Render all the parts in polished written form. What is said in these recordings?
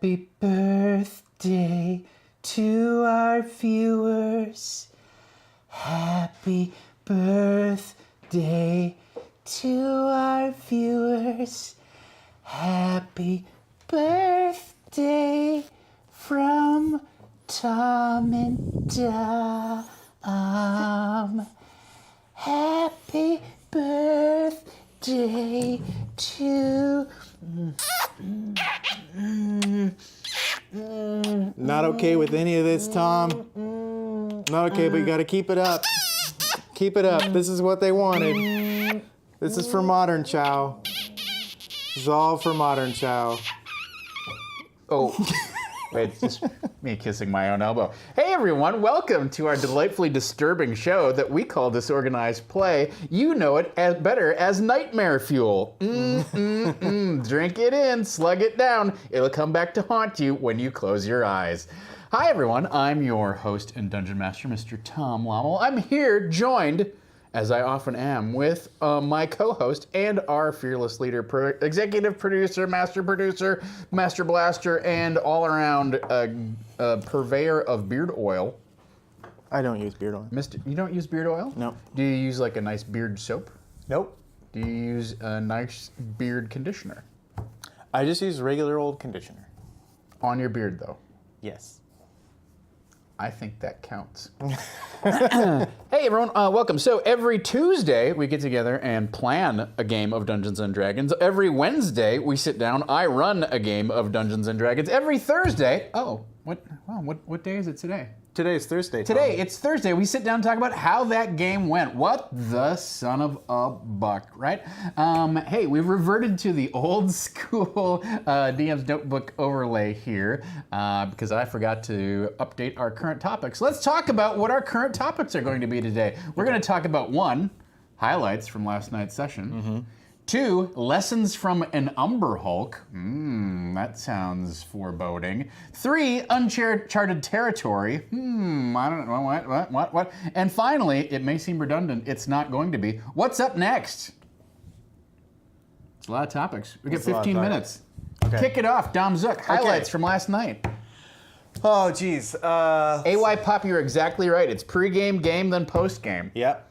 Happy birthday to our viewers. Happy birthday to our viewers. Happy birthday from Tom and Dom. Happy birthday to... Not okay with any of this, Tom. Not okay, but you gotta keep it up. Keep it up. This is what they wanted. This is for Modern Chow. This is all for Modern Chow. Oh, wait, it's just me kissing my own elbow. Hey everyone, welcome to our delightfully disturbing show that we call Disorganized Play. You know it as better as nightmare fuel. Drink it in, slug it down. It'll come back to haunt you when you close your eyes. Hi everyone, I'm your host and Dungeon Master, Mr. Tom Lommel. I'm here joined, as I often am, with my co-host and our fearless leader, executive producer, master blaster, and all-around purveyor of beard oil. I don't use beard oil. You don't use beard oil? No. Do you use like a nice beard soap? Nope. Do you use a nice beard conditioner? I just use regular old conditioner. On your beard, though? Yes. I think that counts. Hey everyone, welcome. So every Tuesday we get together and plan a game of Dungeons and Dragons. Every Wednesday we sit down, I run a game of Dungeons and Dragons. Every Thursday, what day is it today? Today is Thursday, Tom. Today, it's Thursday. We sit down and talk about how that game went. What the son of a buck, right? Hey, we've reverted to the old school DM's Notebook overlay here because I forgot to update our current topics. Let's talk about what our current topics are going to be today. We're going to talk about 1, highlights from last night's session. 2, lessons from an Umber Hulk. That sounds foreboding. 3, uncharted territory. I don't know, what? And finally, it may seem redundant, it's not going to be. What's up next? It's a lot of topics. We get 15 minutes. Okay. Kick it off, Dom Zook. Highlights from last night. Oh, geez. AY Pop, you're exactly right. It's pre-game, game, then post-game. Yep.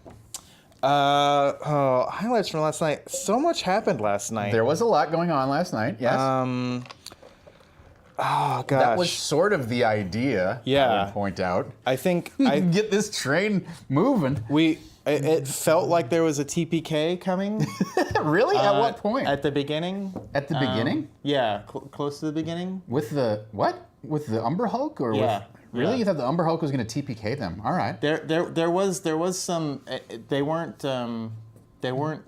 Highlights from last night. So much happened last night. There was a lot going on last night, yes. Oh, gosh. That was sort of the idea, Yeah. I would point out. I think Get this train moving. It felt like there was a TPK coming. Really? At what point? At the beginning. At the beginning? Yeah, close to the beginning. With the, what? With the Umber Hulk? Or Yeah. with, really? Yeah. You thought the Umber Hulk was going to TPK them? All right. There was some. They weren't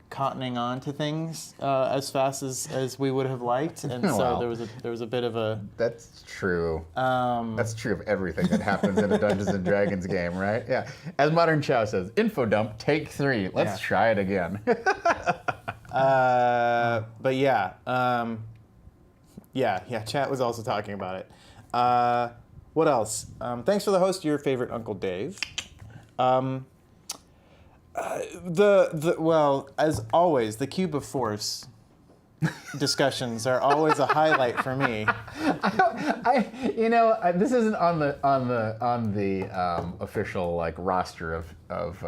cottoning on to things as fast as we would have liked, and so Well, there was a bit of a. That's true. That's true of everything that happens in a Dungeons and Dragons game, right? Yeah. As Modern Chow says, info dump, take 3. Let's try it again. But yeah, Chat was also talking about it. What else? Thanks for the host, your favorite Uncle Dave. Well, as always, the Cube of Force discussions are always a highlight for me. This isn't on the official like roster of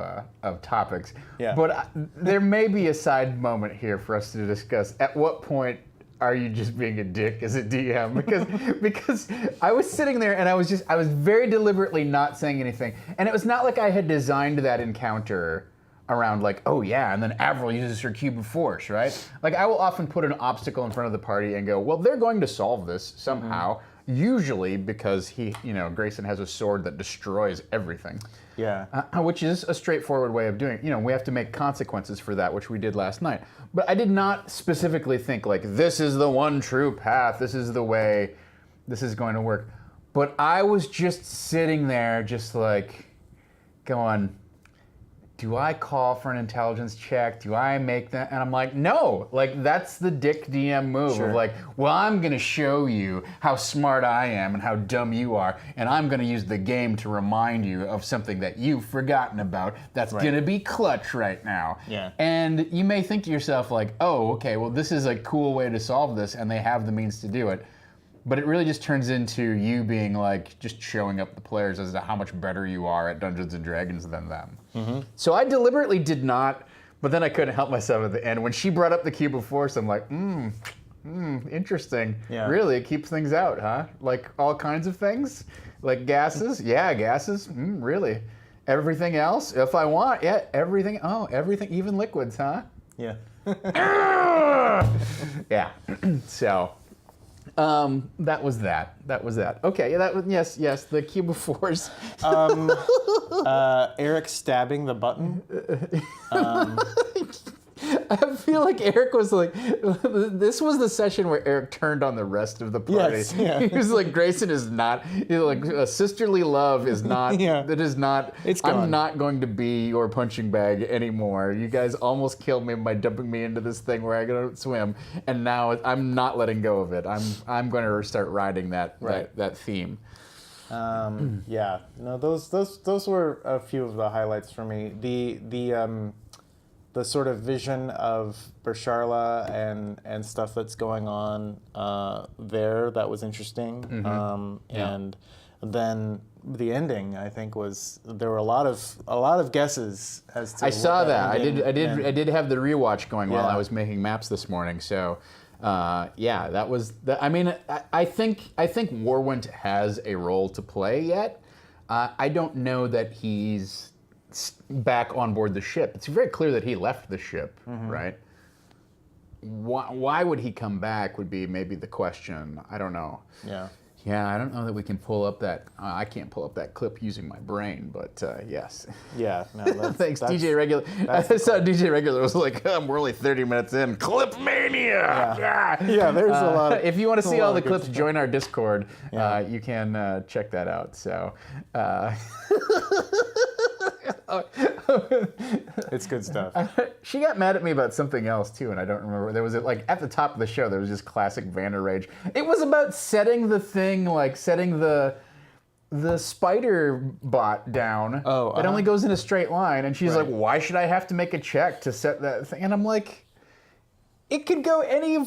topics. Yeah. But there may be a side moment here for us to discuss. At what point are you just being a dick as a DM? Because I was sitting there and I was very deliberately not saying anything, and it was not like I had designed that encounter around like, oh yeah, and then Avril uses her cube of force, right? Like I will often put an obstacle in front of the party and go, well, they're going to solve this somehow. Usually because Grayson has a sword that destroys everything. Yeah. Which is a straightforward way of doing it. We have to make consequences for that, which we did last night. But I did not specifically think like, this is the one true path, this is the way, this is going to work. But I was just sitting there just like going, do I call for an intelligence check? Do I make that? And I'm like, no, like that's the dick DM move of like, well, I'm gonna show you how smart I am and how dumb you are, and I'm gonna use the game to remind you of something that you've forgotten about that's gonna be clutch right now. Yeah. And you may think to yourself like, oh, okay, well this is a cool way to solve this and they have the means to do it. But it really just turns into you being like just showing up the players as to how much better you are at Dungeons and Dragons than them. So I deliberately did not, but then I couldn't help myself at the end. When she brought up the cube of force, I'm like, interesting. Yeah. Really, it keeps things out, huh? Like all kinds of things? Like gases? Yeah, gases. Really. Everything else? If I want, yeah, everything. Oh, everything, even liquids, huh? Yeah. Yeah. So, that was that. Okay, yeah, that was yes. The cube of force. Eric stabbing the button. I feel like Eric was like, this was the session where Eric turned on the rest of the party. Yes, yeah. He was like, Grayson is not, like, a sisterly love is not, Yeah. that is not, It's I'm gone. not going to be your punching bag anymore. You guys almost killed me by dumping me into this thing where I gotta swim, and now I'm not letting go of it. I'm going to start riding that theme. Yeah. No, those were a few of the highlights for me. The sort of vision of Bersharla and stuff that's going on there, that was interesting. And then the ending, I think, was there were a lot of guesses as to. I saw that. ending I did have the rewatch going while Yeah. I was making maps this morning. So, yeah, that was. I mean, I think Warwent has a role to play yet. I don't know that he's back on board the ship. It's very clear that he left the ship, right? Why would he come back would be maybe the question. I don't know. Yeah. Yeah, I don't know that we can pull up that. I can't pull up that clip using my brain, but yes. Yeah. No, that's, Thanks, that's, DJ Regular. I saw DJ Regular was like, we're only 30 minutes in. Clip Mania! Yeah. Yeah, there's a lot of. If you want to see a all lot the of good clips, stuff. join our Discord. Yeah. You can check that out. So. It's good stuff. She got mad at me about something else too, and I don't remember. There was like at the top of the show, there was just classic Vanna rage. It was about setting the thing, like setting the spider bot down. Oh, It only goes in a straight line, and she's Right. like, "Why should I have to make a check to set that thing?" And I'm like, "It could go any."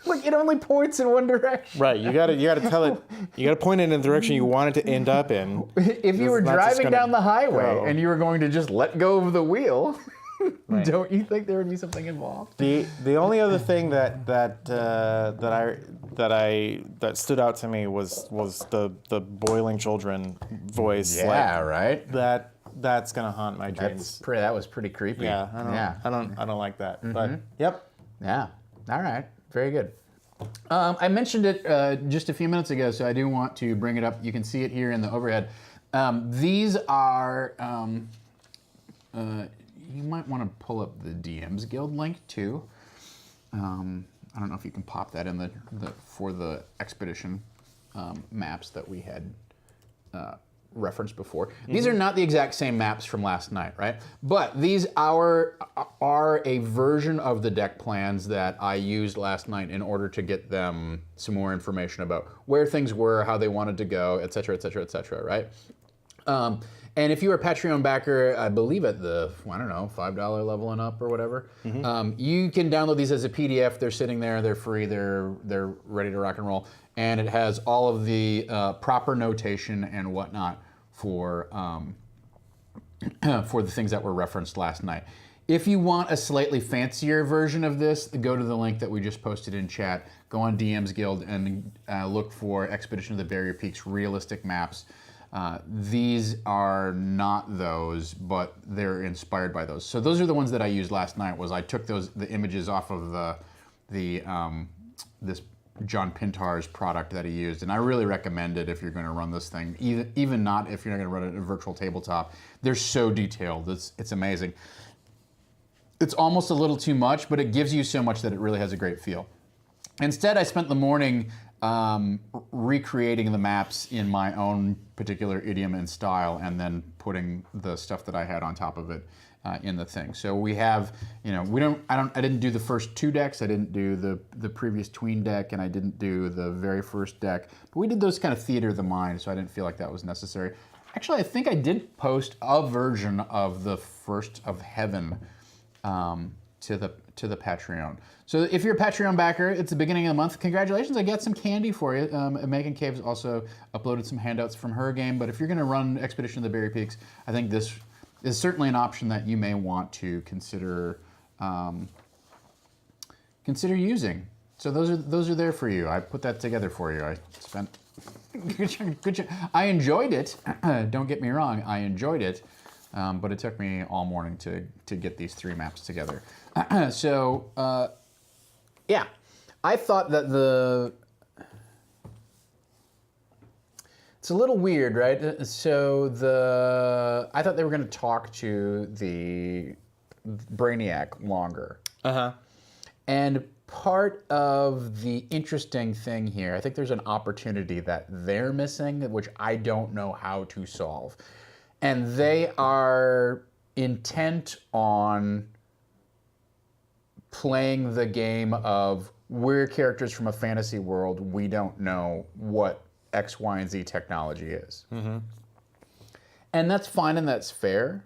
Like it only points in one direction. Right. You gotta tell it. You gotta point it in the direction you want it to end up in. If you were It's not just driving gonna down the highway go. and you were going to just let go of the wheel, Right. don't you think there would be something involved? The only other thing that stood out to me was the boiling children voice. Yeah, right. That's gonna haunt my dreams. That was pretty creepy. Yeah. I don't like that. But yep. Yeah. All right. Very good. I mentioned it just a few minutes ago, so I do want to bring it up. You can see it here in the overhead. These are. You might want to pull up the DM's Guild link too. I don't know if you can pop that in for the expedition maps that we had referenced before. These are not the exact same maps from last night, right? But these are a version of the deck plans that I used last night in order to get them some more information about where things were, how they wanted to go, et cetera, et cetera, et cetera, right? And if you are a Patreon backer, I believe at the, $5 level and up or whatever, you can download these as a PDF. They're sitting there, they're free, they're ready to rock and roll. And it has all of the proper notation and whatnot for the things that were referenced last night. If you want a slightly fancier version of this, go to the link that we just posted in chat. Go on DM's Guild and look for Expedition of the Barrier Peaks realistic maps. These are not those, but they're inspired by those. So those are the ones that I used last night. I took the images off of this John Pintar's product that he used, and I really recommend it if you're going to run this thing. Even not if you're not going to run it in a virtual tabletop. They're so detailed. It's amazing. It's almost a little too much, but it gives you so much that it really has a great feel. Instead, I spent the morning recreating the maps in my own particular idiom and style, and then putting the stuff that I had on top of it in the thing. So we have, I didn't do the first two decks. I didn't do the previous tween deck, and I didn't do the very first deck. But we did those kind of theater of the mind, so I didn't feel like that was necessary. Actually, I think I did post a version of the First of Heaven to the Patreon. So if you're a Patreon backer, it's the beginning of the month. Congratulations, I got some candy for you. Megan Caves also uploaded some handouts from her game, but if you're gonna run Expedition of the Berry Peaks, I think this is certainly an option that you may want to consider using. So those are there for you. I put that together for you. I spent good job. I enjoyed it. Don't get me wrong, I enjoyed it. But it took me all morning to get these 3 maps together. Yeah, I thought that it's a little weird, right? So I thought they were going to talk to the Brainiac longer. And part of the interesting thing here, I think there's an opportunity that they're missing, which I don't know how to solve. And they are intent on playing the game of we're characters from a fantasy world. We don't know what X, Y, and Z technology is. And that's fine and that's fair.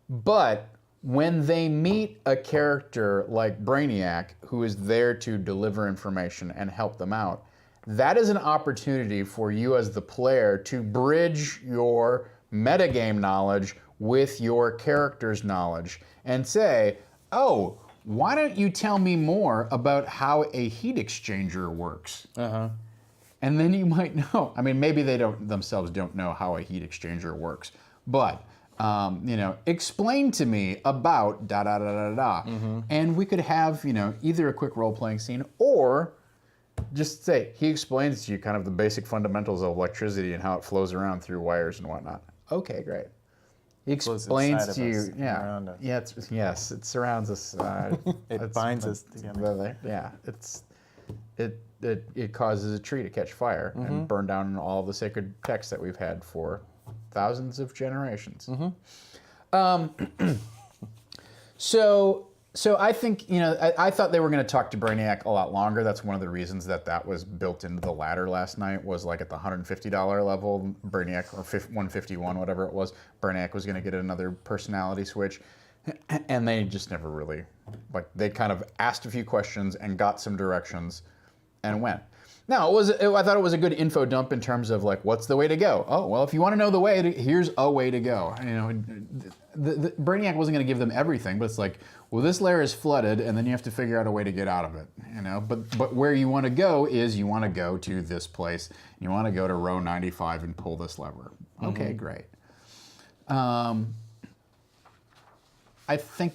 But when they meet a character like Brainiac, who is there to deliver information and help them out, that is an opportunity for you as the player to bridge your metagame knowledge with your character's knowledge and say, oh, why don't you tell me more about how a heat exchanger works? And then you might know. I mean, maybe they themselves don't know how a heat exchanger works, but explain to me about da da da da da. And we could have, either a quick role-playing scene or just say, he explains to you kind of the basic fundamentals of electricity and how it flows around through wires and whatnot. Okay, great. He explains to you, yes, it surrounds us. It binds us together. Yeah, it causes a tree to catch fire and burn down all the sacred texts that we've had for thousands of generations. So I think, I thought they were going to talk to Brainiac a lot longer. That's one of the reasons that was built into the ladder last night, was like at the $150 level, Brainiac, or 151, whatever it was, Brainiac was going to get another personality switch. And they just never really, they kind of asked a few questions and got some directions and went. Now, I thought it was a good info dump in terms of what's the way to go? Oh, well, if you want to know the way, here's a way to go. The Brainiac wasn't going to give them everything, but it's well, this layer is flooded, and then you have to figure out a way to get out of it. But where you want to go is you want to go to this place. You want to go to row 95 and pull this lever. Okay, great. I think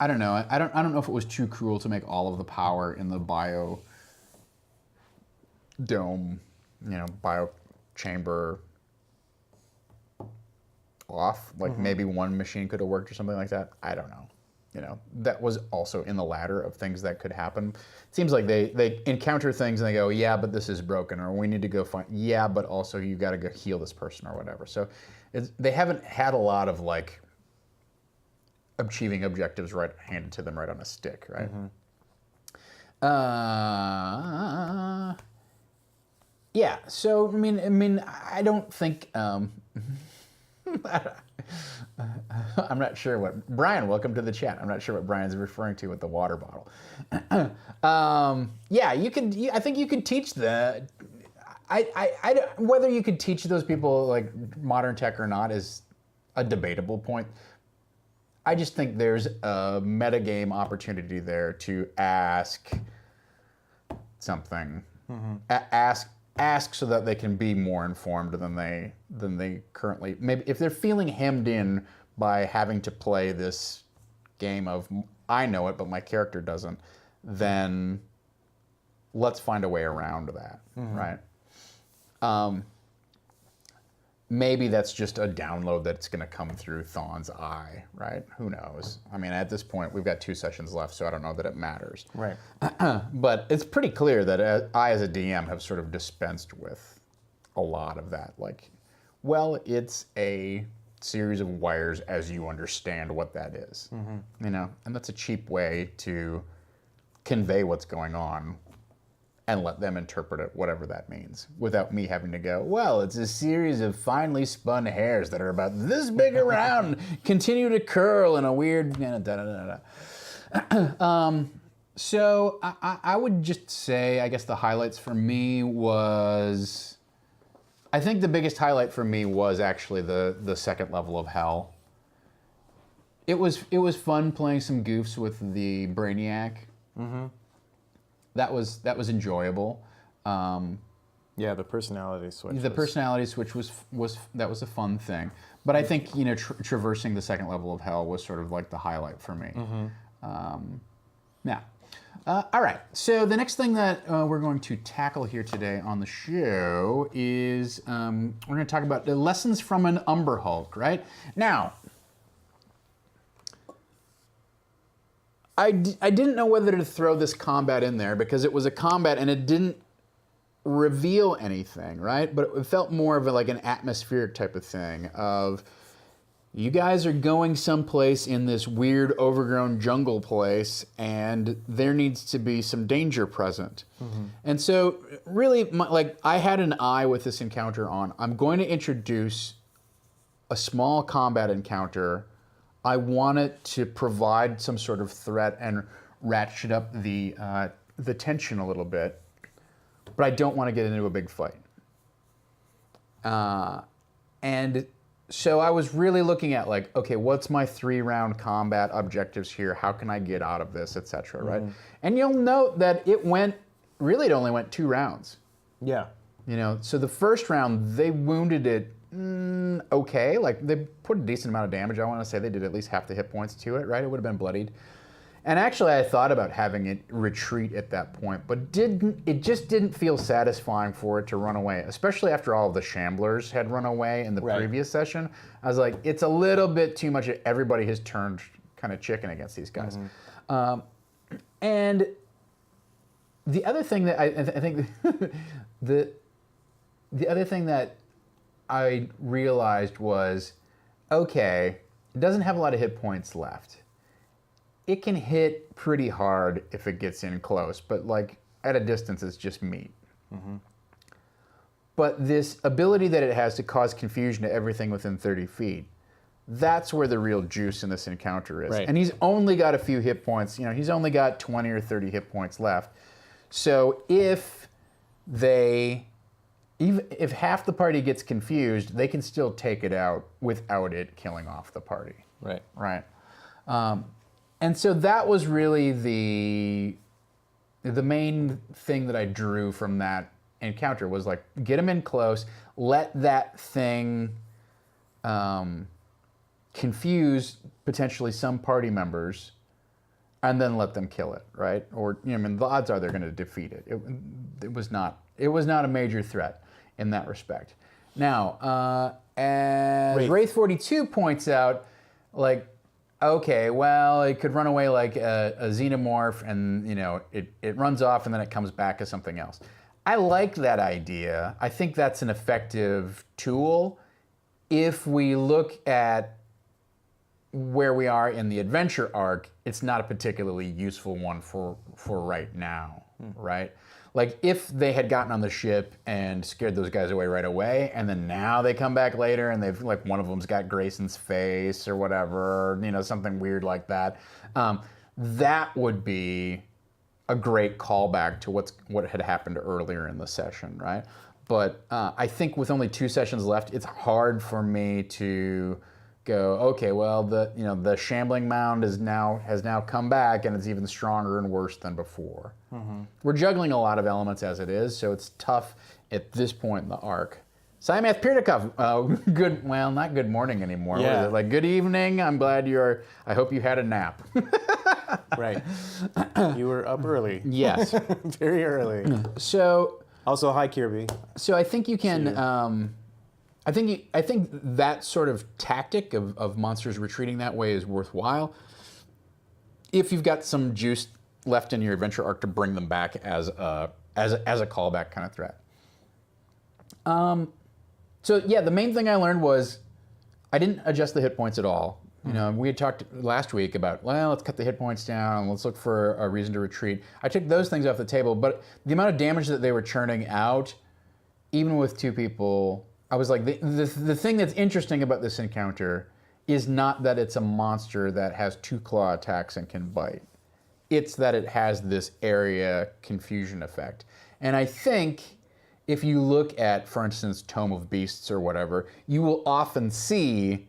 I don't know. I don't know if it was too cruel to make all of the power in the bio dome, bio chamber off. Maybe one machine could have worked or something like that. I don't know. That was also in the ladder of things that could happen. It seems like they encounter things and they go, yeah, but this is broken, or we need to go find, yeah, but also you got to go heal this person or whatever. So they haven't had a lot of achieving objectives handed to them right on a stick, right? Yeah. So I mean, I don't think. I'm not sure what Brian. Welcome to the chat. I'm not sure what Brian's referring to with the water bottle. Yeah, you could. I think you could teach the. Whether you could teach those people modern tech or not is a debatable point. I just think there's a metagame opportunity there to ask something. Ask so that they can be more informed than they currently. Maybe if they're feeling hemmed in by having to play this game of I know it but my character doesn't, then let's find a way around that, right? Maybe that's just a download that's going to come through Thawne's eye, right? Who knows? I mean, at this point, we've got 2 sessions left, so I don't know that it matters. Right. But it's pretty clear that I, as a DM, have sort of dispensed with a lot of that. Well, it's a series of wires as you understand what that is. And that's a cheap way to convey what's going on and let them interpret it, whatever that means, without me having to go, well, it's a series of finely spun hairs that are about this big around, continue to curl in a weird, So I would just say, I guess the highlights for me was, I think the biggest highlight for me was actually the second level of hell. It was fun playing some goofs with the Brainiac. Mm-hmm. That was enjoyable. Yeah, the personality switch. The personality switch was a fun thing. But I think traversing the second level of hell was sort of like the highlight for me. Mm-hmm. Yeah. All right. So the next thing that we're going to tackle here today on the show is we're going to talk about the lessons from an Umber Hulk. Right now. I didn't know whether to throw this combat in there because it was a combat and it didn't reveal anything, right? But it felt more of like an atmospheric type of thing of you guys are going someplace in this weird overgrown jungle place and there needs to be some danger present. Mm-hmm. And so really, I had an eye with this encounter on, I'm going to introduce a small combat encounter. I want it to provide some sort of threat and ratchet up the tension a little bit, but I don't want to get into a big fight. And so I was really looking at like, okay, what's my 3-round combat objectives here? How can I get out of this, etc. Mm-hmm. Right? And you'll note that it only went 2 rounds. Yeah. So the first round they wounded it. Okay, like they put a decent amount of damage. I want to say they did at least half the hit points to it, right? It would have been bloodied. And actually I thought about having it retreat at that point, but it just didn't feel satisfying for it to run away, especially after all of the Shamblers had run away in the previous session. I was like, it's a little bit too much. Everybody has turned kind of chicken against these guys. Mm-hmm. And the other thing that I think the other thing that I realized was, okay, it doesn't have a lot of hit points left. It can hit pretty hard if it gets in close, but like at a distance, it's just meat. Mm-hmm. But this ability that it has to cause confusion to everything within 30 feet, that's where the real juice in this encounter is. Right. And he's only got a few hit points. He's only got 20 or 30 hit points left. So if half the party gets confused, they can still take it out without it killing off the party. Right. Right. And so that was really the main thing that I drew from that encounter was like, get them in close, let that thing confuse potentially some party members, and then let them kill it, right? Or the odds are they're going to defeat it. It was not a major threat in that respect. Now, as Wraith 42 points out, like, okay, well, it could run away like a xenomorph, and it runs off, and then it comes back as something else. I like that idea. I think that's an effective tool. If we look at where we are in the adventure arc, it's not a particularly useful one for right now, right? Like if they had gotten on the ship and scared those guys away, and then now they come back later and they've like one of them's got Grayson's face or whatever, something weird like that. That would be a great callback to what had happened earlier in the session, right? But I think with only 2 sessions left, it's hard for me to go, okay, well, the shambling mound has now come back and it's even stronger and worse than before. Mm-hmm. We're juggling a lot of elements as it is, so it's tough at this point in the arc. Siamath Pirnikov, not good morning anymore. Yeah. What is it? Like, good evening, I hope you had a nap. Right. You were up early. Yes. Very early. So. Also, hi, Kirby. So I think you can, I think that sort of tactic of monsters retreating that way is worthwhile if you've got some juice left in your adventure arc to bring them back as a callback kind of threat. So yeah, the main thing I learned was I didn't adjust the hit points at all You know, we had talked last week about, well, let's cut the hit points down, let's look for a reason to retreat. I took those things off the table, but the amount of damage that they were churning out, even with 2 people, I was like, the thing that's interesting about this encounter is not that it's a monster that has 2 claw attacks and can bite. It's that it has this area confusion effect. And I think if you look at, for instance, Tome of Beasts or whatever, you will often see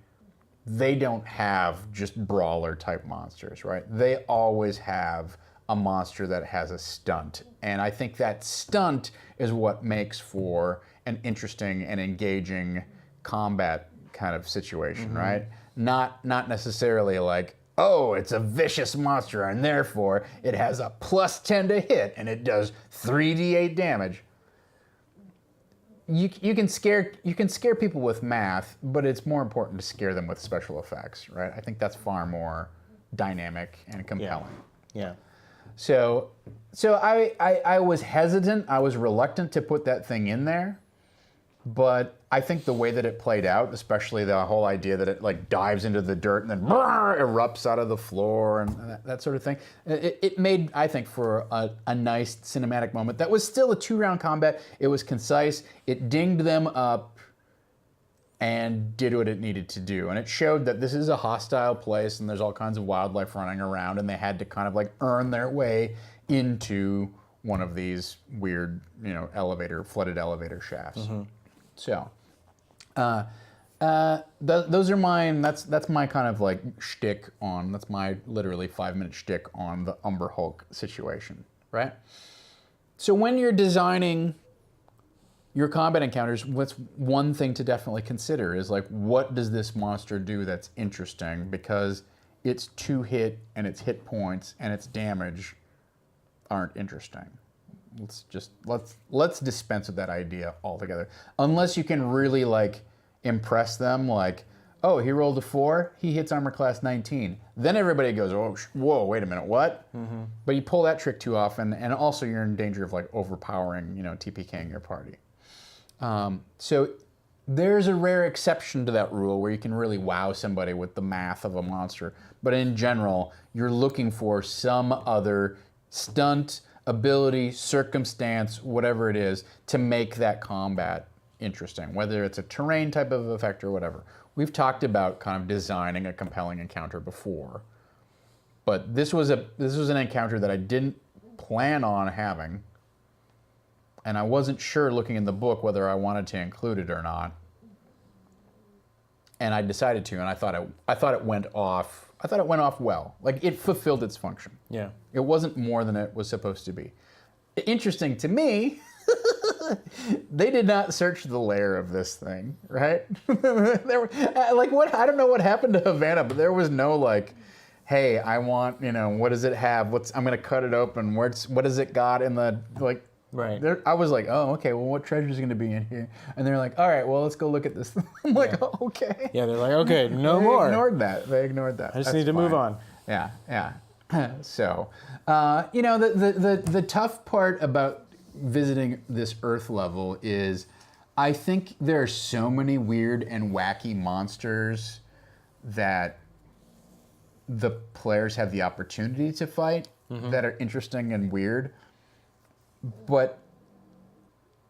they don't have just brawler type monsters, right? They always have a monster that has a stunt. And I think that stunt is what makes for an interesting and engaging combat kind of situation, right? Not necessarily like, oh, it's a vicious monster and therefore it has a +10 to hit and it does 3d8 damage. You can scare people with math, but it's more important to scare them with special effects, right? I think that's far more dynamic and compelling. Yeah. So I was hesitant, I was reluctant to put that thing in there, but I think the way that it played out, especially the whole idea that it like dives into the dirt and then erupts out of the floor and that sort of thing, it made, I think, for a nice cinematic moment. That was still a 2-round combat. It was concise. It dinged them up and did what it needed to do. And it showed that this is a hostile place and there's all kinds of wildlife running around and they had to kind of like earn their way into one of these weird, you know, flooded elevator shafts. So, those are mine. That's my kind of like shtick on. That's my literally 5-minute shtick on the Umber Hulk situation, right? So when you're designing your combat encounters, what's one thing to definitely consider is like, what does this monster do that's interesting? Because its 2-hit and its hit points and its damage aren't interesting. Let's dispense with that idea altogether. Unless you can really like impress them, like, oh, he rolled a 4, he hits armor class 19. Then everybody goes, oh, whoa, wait a minute, what? But you pull that trick too often, and also you're in danger of like overpowering, you know, TPKing your party. So there's a rare exception to that rule where you can really wow somebody with the math of a monster. But in general, you're looking for some other stunt, ability, circumstance, whatever it is, to make that combat interesting, whether it's a terrain type of effect or whatever. We've talked about kind of designing a compelling encounter before, but this was an encounter that I didn't plan on having, and I wasn't sure looking in the book whether I wanted to include it or not. And I decided to, and I thought it went off. I thought it went off well. Like, it fulfilled its function. Yeah. It wasn't more than it was supposed to be. Interesting to me, they did not search the lair of this thing, right? There were, like, what? I don't know what happened to Havana, but there was no like, hey, I want, you know, what does it have? I'm gonna cut it open. What does it got in the like? Right. I was like, oh, okay, well, what treasure is going to be in here? And they're like, all right, well, let's go look at this. I'm like, oh, okay. Yeah, they're like, okay, no more. They ignored that. I just need to move on. Yeah. So, you know, the tough part about visiting this Earth level is I think there are so many weird and wacky monsters that the players have the opportunity to fight that are interesting and weird. But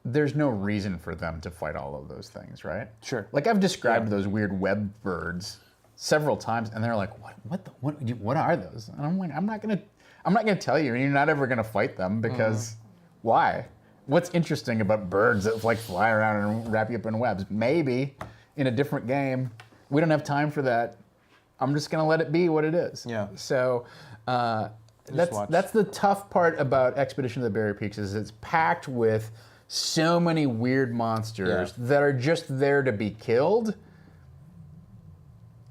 there's no reason for them to fight all of those things, right? Sure. Like, I've described those weird web birds several times, and they're like, what are those? And I'm like, I'm not gonna tell you, and you're not ever gonna fight them because why? What's interesting about birds that like fly around and wrap you up in webs? Maybe in a different game. We don't have time for that. I'm just gonna let it be what it is. Yeah. So. That's the tough part about Expedition of the Berry Peaks is it's packed with so many weird monsters that are just there to be killed.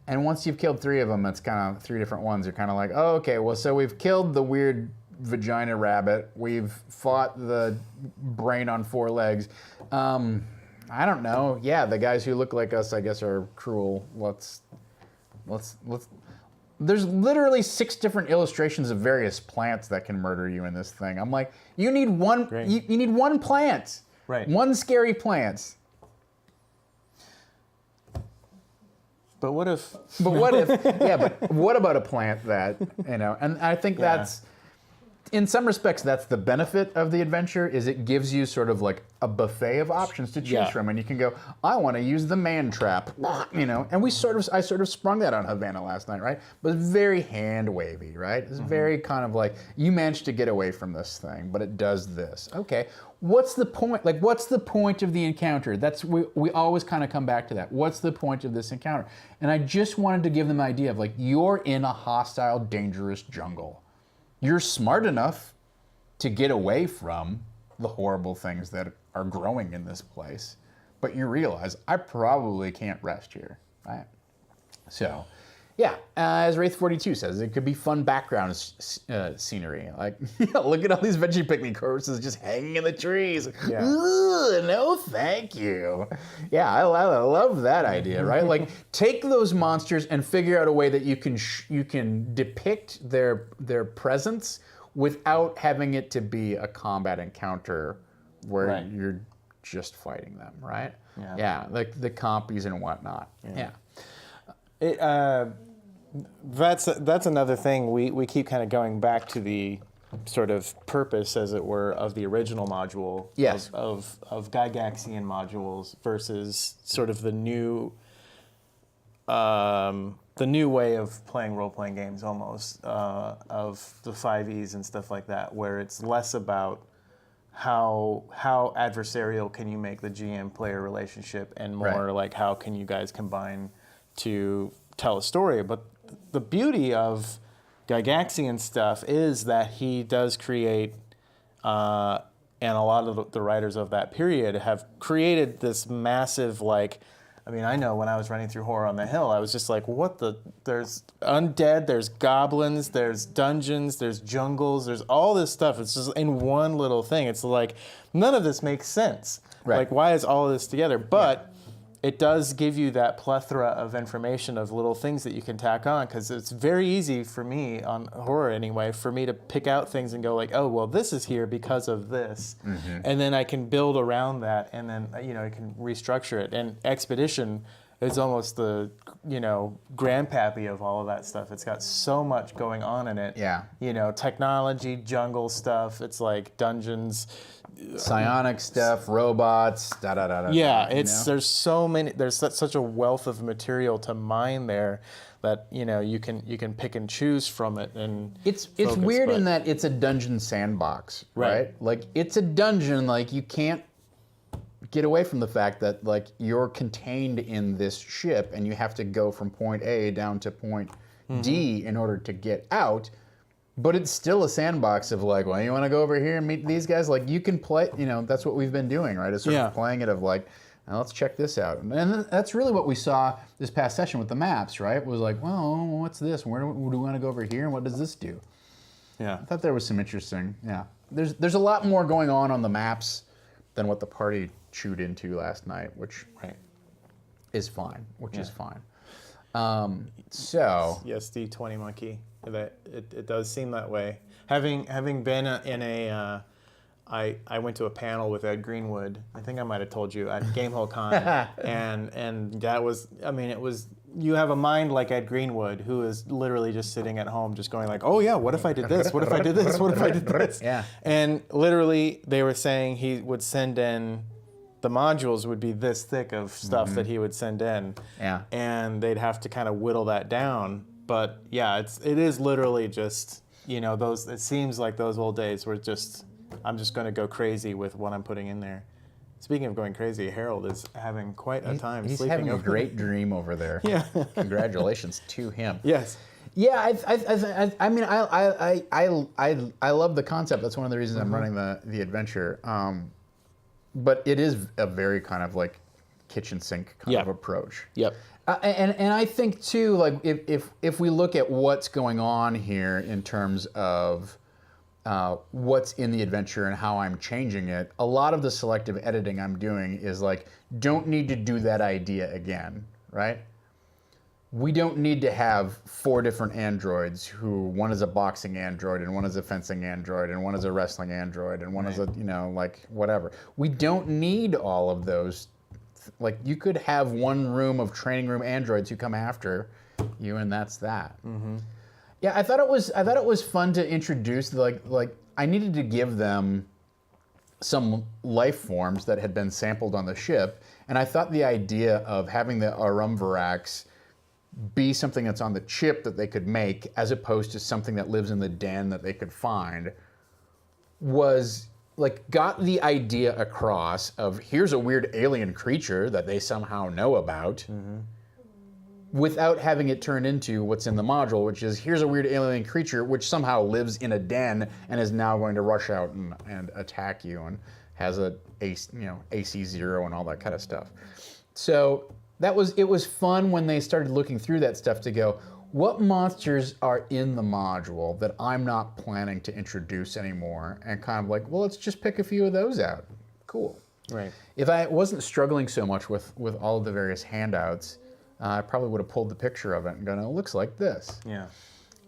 And once you've killed 3 of them, it's kind of 3 different ones. You're kind of like, oh, okay, well, so we've killed the weird vagina rabbit. We've fought the brain on 4 legs. I don't know. Yeah, the guys who look like us, I guess, are cruel. Let's. There's literally 6 different illustrations of various plants that can murder you in this thing. I'm like, you need one. You need one plant. Right. One scary plant. But what if? But what if? Yeah, but what about a plant that And I think that's, in some respects, that's the benefit of the adventure. Is it gives you sort of like a buffet of options to choose from, and you can go, I want to use the man trap, And I sort of sprung that on Havana last night, right? But it's very hand wavy, right? It's very kind of like, you managed to get away from this thing, but it does this. Okay. What's the point? Like, what's the point of the encounter? We always kind of come back to that. What's the point of this encounter? And I just wanted to give them an idea of like, you're in a hostile, dangerous jungle. You're smart enough to get away from the horrible things that are growing in this place, but you realize I probably can't rest here, right? So, yeah, as Wraith42 says, it could be fun background scenery. Like, look at all these veggie picnic corpses just hanging in the trees. Yeah. Ooh, no, thank you. Yeah, I love that idea, right? Like, take those monsters and figure out a way that you can depict their presence without having it to be a combat encounter where you're just fighting them, right? Yeah, like the compies and whatnot. Yeah. That's another thing. We keep kind of going back to the sort of purpose, as it were, of the original module. Yes. Of Gygaxian modules versus sort of the new way of playing role-playing games, almost of the 5Es and stuff like that, where it's less about how adversarial can you make the GM-player relationship, and more like how can you guys combine to tell a story. But the beauty of Gygaxian stuff is that he does create, and a lot of the writers of that period have created this massive, like, I mean, I know when I was running through Horror on the Hill, I was just like, there's undead, there's goblins, there's dungeons, there's jungles, there's all this stuff. It's just in one little thing. It's like, none of this makes sense. Right. Like, why is all of this together? But it does give you that plethora of information of little things that you can tack on, because it's very easy for me, on horror anyway, for me to pick out things and go like, oh, well, this is here because of this. And then I can build around that, and then, I can restructure it. And Expedition is almost the, grandpappy of all of that stuff. It's got so much going on in it. Yeah. Technology, jungle stuff. It's like dungeons, psionic stuff, robots, da. Yeah, there's so many. There's such a wealth of material to mine there that you can pick and choose from it. And it's weird in that it's a dungeon sandbox, right? Like, it's a dungeon. Like, you can't get away from the fact that, like, you're contained in this ship and you have to go from point A down to point D in order to get out. But it's still a sandbox of like, well, you want to go over here and meet these guys? Like, you can play, that's what we've been doing, right? It's sort of playing it of like, now let's check this out. And that's really what we saw this past session with the maps, right? It was like, well, what's this? Where do we want to go over here? And what does this do? Yeah. I thought there was some interesting, There's a lot more going on the maps than what the party chewed into last night, which is fine, is fine. So. Yes, D20 Monkey. That it does seem that way. Having been in a, I went to a panel with Ed Greenwood. I think I might have told you at Gamehole Con, and that was, it was. You have a mind like Ed Greenwood, who is literally just sitting at home, just going like, oh yeah, what if I did this? What if I did this? What if I did this? Yeah. And literally, they were saying he would send in. The modules would be this thick of stuff that he would send in, and they'd have to kind of whittle that down. But yeah, it is literally just those. It seems like those old days were just. I'm just going to go crazy with what I'm putting in there. Speaking of going crazy, Harold is having quite a time. He's sleeping having a over great dream over there. Yeah. Congratulations to him. Yes. Yeah, I love the concept. That's one of the reasons I'm running the adventure. But it is a very kind of like kitchen sink kind of approach. Yep. And I think too, like if we look at what's going on here in terms of what's in the adventure and how I'm changing it, a lot of the selective editing I'm doing is like, don't need to do that idea again, right? We don't need to have 4 different androids who, one is a boxing android and one is a fencing android and one is a wrestling android and one is a, like whatever. We don't need all of those Like you could have one room of training room androids who come after you, and that's that. Yeah, I thought it was fun to introduce like I needed to give them some life forms that had been sampled on the ship, and I thought the idea of having the Arumvirax be something that's on the chip that they could make, as opposed to something that lives in the den that they could find, was like got the idea across of here's a weird alien creature that they somehow know about, without having it turn into what's in the module, which is here's a weird alien creature which somehow lives in a den and is now going to rush out and attack you and has a AC0 and all that kind of stuff. So it was fun when they started looking through that stuff to go, what monsters are in the module that I'm not planning to introduce anymore? And kind of like, well, let's just pick a few of those out. Cool. Right. If I wasn't struggling so much with all of the various handouts, I probably would have pulled the picture of it and gone, it looks like this. Yeah.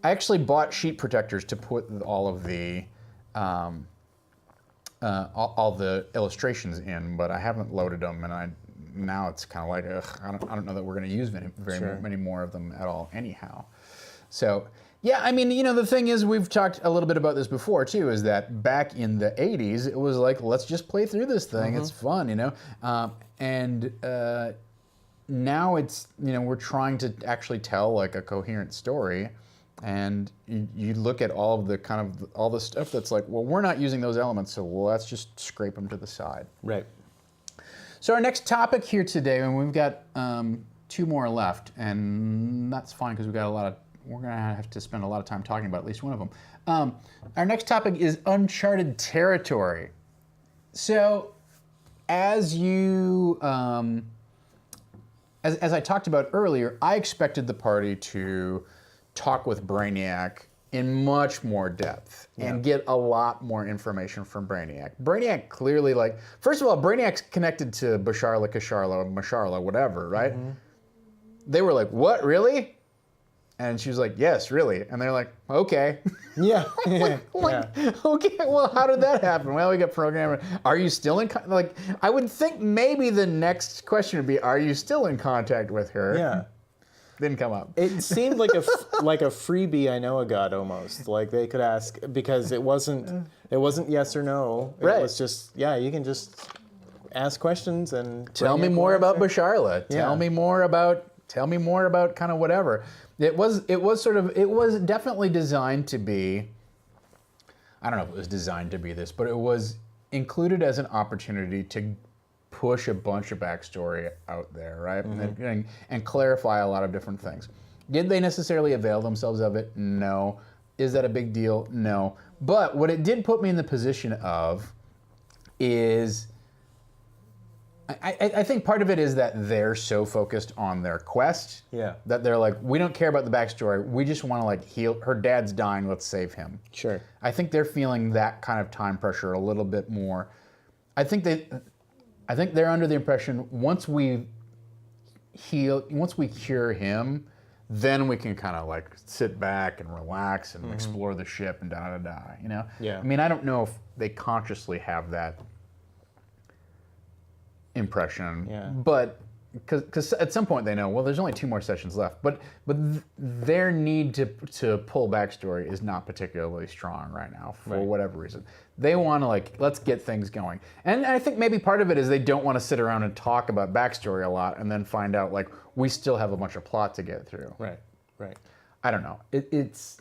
I actually bought sheet protectors to put all of the all the illustrations in, but I haven't loaded them, and now it's kind of like, ugh, I don't know that we're going to use very many more of them at all anyhow. So yeah, I mean, the thing is, we've talked a little bit about this before too, is that back in the 80s, it was like, let's just play through this thing. It's fun, now it's, we're trying to actually tell like a coherent story, and you look at all of the all the stuff that's like, well, we're not using those elements, so let's just scrape them to the side. Right. So our next topic here today, and we've got 2 more left, and that's fine because we're gonna have to spend a lot of time talking about at least one of them. Our next topic is uncharted territory. So as you as I talked about earlier, I expected the party to talk with Brainiac in much more depth and get a lot more information from Brainiac. Brainiac clearly, first of all, Brainiac's connected to Basharla, Kasharla, Masharla, whatever, right? They were like, what, really? And she was like, yes, really. And they're like, okay. Yeah. Okay, well, how did that happen? Well, we got programmed. Are you still in contact? I would think maybe the next question would be, are you still in contact with her? Yeah. Didn't come up. It seemed like a freebie I know a god almost. Like they could ask, because it wasn't yes or no. It was just, you can just ask questions and tell me more about Basharla. Tell me more about kind of whatever. It was definitely designed to be, I don't know if it was designed to be this, but it was included as an opportunity to push a bunch of backstory out there, right? And clarify a lot of different things. Did they necessarily avail themselves of it? No. Is that a big deal? No. But what it did put me in the position of is, I think part of it is that they're so focused on their quest that they're like, we don't care about the backstory. We just want to heal. Her dad's dying. Let's save him. Sure. I think they're feeling that kind of time pressure a little bit more. I think they're under the impression once we cure him, then we can kind of sit back and relax and explore the ship and Yeah. I mean, I don't know if they consciously have that impression, but because at some point they know, well, there's only 2 more sessions left, but their need to pull backstory is not particularly strong right now for whatever reason. They want to let's get things going, and I think maybe part of it is they don't want to sit around and talk about backstory a lot and then find out we still have a bunch of plot to get through. Right. I don't know. It's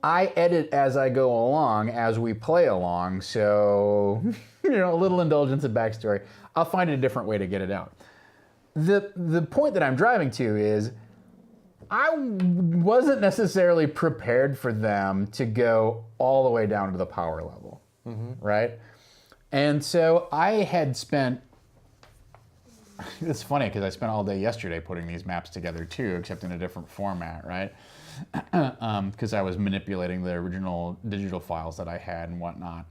I edit as I go along, as we play along, so a little indulgence of backstory. I'll find a different way to get it out. The point that I'm driving to is I wasn't necessarily prepared for them to go all the way down to the power level, right? And so I had spent, it's funny because I spent all day yesterday putting these maps together too, except in a different format, right? Because I was manipulating the original digital files that I had and whatnot.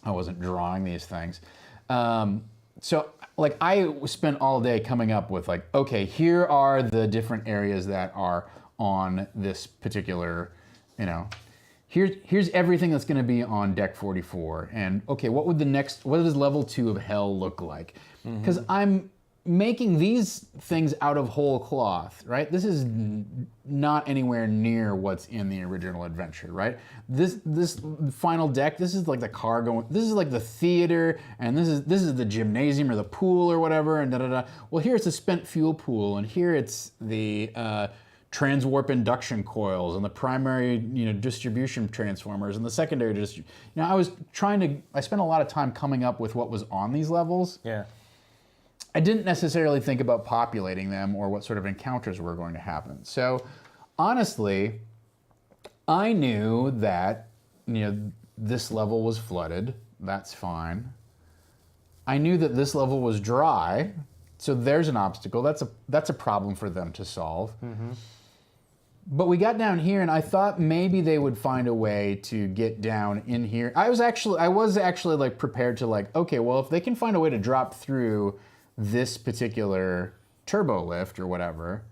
I wasn't drawing these things. So I spent all day coming up with okay, here are the different areas that are on this particular, here's everything that's going to be on deck 44, and okay, what does level 2 of hell look like? Because I'm making these things out of whole cloth, right? This is not anywhere near what's in the original adventure, right? This final deck, this is like the car going, this is like the theater, and this is the gymnasium or the pool or whatever, and da-da-da. Well, here it's a spent fuel pool, and here it's the transwarp induction coils and the primary, distribution transformers and the secondary I spent a lot of time coming up with what was on these levels. Yeah. I didn't necessarily think about populating them or what sort of encounters were going to happen. So honestly, I knew that, this level was flooded. That's fine. I knew that this level was dry. So there's an obstacle. That's a problem for them to solve. But we got down here, and I thought maybe they would find a way to get down in here. I was actually like prepared to like, okay, well, if they can find a way to drop through this particular turbo lift or whatever,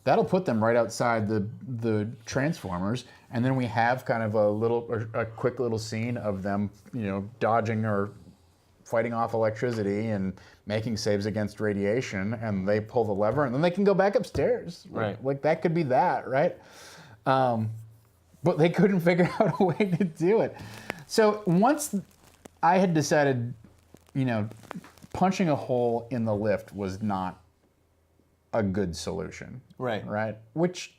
that'll put them right outside the transformers, and then we have kind of a quick little scene of them, dodging or fighting off electricity and making saves against radiation, and they pull the lever, and then they can go back upstairs. Right. Like that could be that, right? But they couldn't figure out a way to do it. So once I had decided, punching a hole in the lift was not a good solution. Right. Right? Which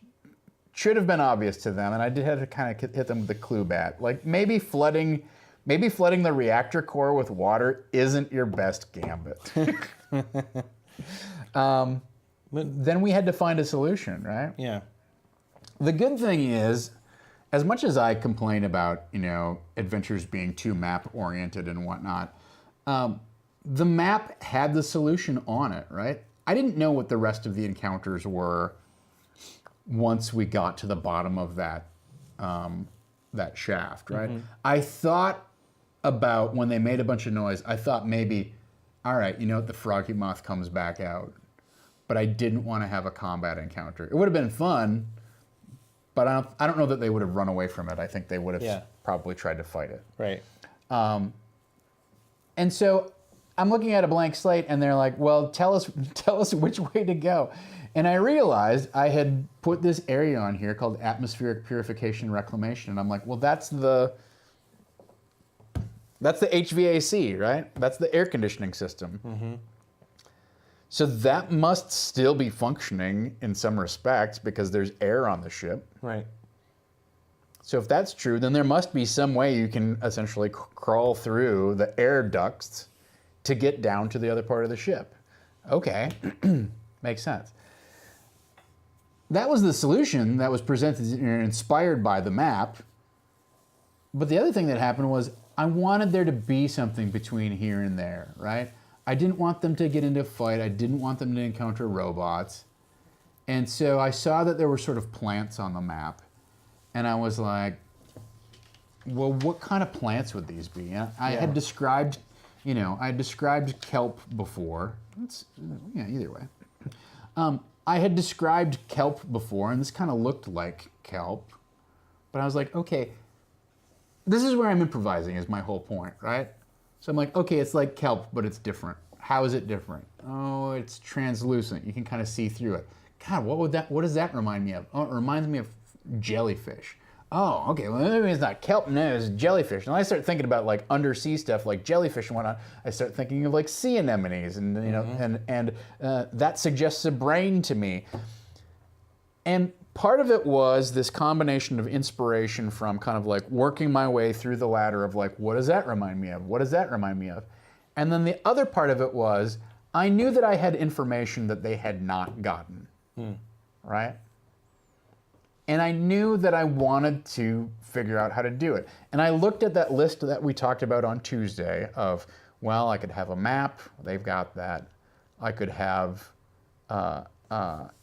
should have been obvious to them, and I did have to kind of hit them with the clue bat. Like maybe flooding the reactor core with water isn't your best gambit. Then we had to find a solution, right? Yeah. The good thing is, as much as I complain about, adventures being too map-oriented and whatnot, the map had the solution on it, right? I didn't know what the rest of the encounters were once we got to the bottom of that shaft, right? I thought about when they made a bunch of noise, I thought maybe, all right, the froggy moth comes back out. But I didn't want to have a combat encounter. It would have been fun, but I don't know that they would have run away from it. I think they would have probably tried to fight it. Right. And so I'm looking at a blank slate, and they're like, well, tell us which way to go. And I realized I had put this area on here called atmospheric purification reclamation. And I'm like, well, that's the HVAC, right? That's the air conditioning system. So that must still be functioning in some respects because there's air on the ship. Right. So if that's true, then there must be some way you can essentially crawl through the air ducts to get down to the other part of the ship. Okay, makes sense. That was the solution that was presented, inspired by the map. But the other thing that happened was I wanted there to be something between here and there, right? I didn't want them to get into a fight. I didn't want them to encounter robots. And so I saw that there were sort of plants on the map. And I was like, well, what kind of plants would these be? And I had described, kelp before. Either way. I had described kelp before, and this kind of looked like kelp. But I was like, okay, this is where I'm improvising is my whole point, right? So I'm like, okay, it's like kelp, but it's different. How is it different? Oh, it's translucent. You can kind of see through it. God, what does that remind me of? Oh, it reminds me of jellyfish. Oh, okay, well maybe it's not kelp, no, it's jellyfish. And I start thinking about like undersea stuff like jellyfish and whatnot. I start thinking of like sea anemones and and that suggests a brain to me. And part of it was this combination of inspiration from kind of like working my way through the ladder of like, what does that remind me of? What does that remind me of? And then the other part of it was I knew that I had information that they had not gotten, right? And I knew that I wanted to figure out how to do it. And I looked at that list that we talked about on Tuesday of, well, I could have a map. They've got that. I could have an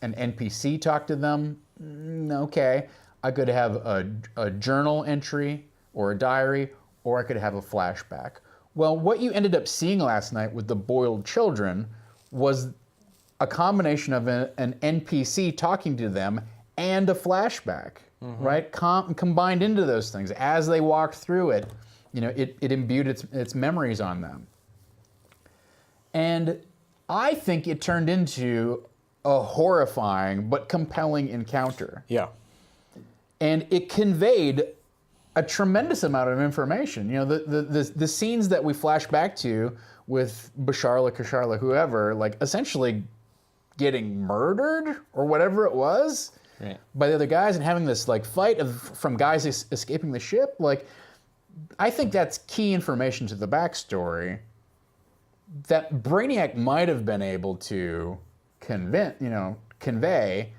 NPC talk to them. Okay. I could have a journal entry or a diary, or I could have a flashback. Well, what you ended up seeing last night with the boiled children was a combination of an NPC talking to them and a flashback, right? Combined into those things. As they walked through it, it imbued its memories on them. And I think it turned into a horrifying but compelling encounter. Yeah. And it conveyed a tremendous amount of information. The scenes that we flash back to with Basharla, Kasharla, whoever, like essentially getting murdered or whatever it was by the other guys and having this like fight from guys escaping the ship. Like, I think that's key information to the backstory that Brainiac might have been able to convey,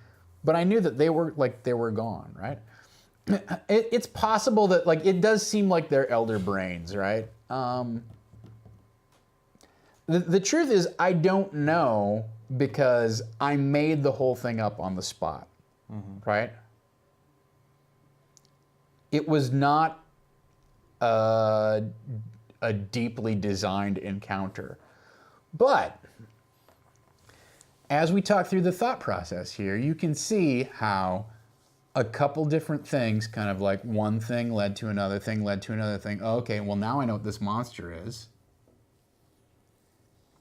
but I knew that they were gone, right? It's possible that like it does seem like they're elder brains, right? The truth is I don't know because I made the whole thing up on the spot, right? It was not a deeply designed encounter, but as we talk through the thought process here, you can see how a couple different things, kind of like one thing led to another thing, led to another thing. Okay, well now I know what this monster is.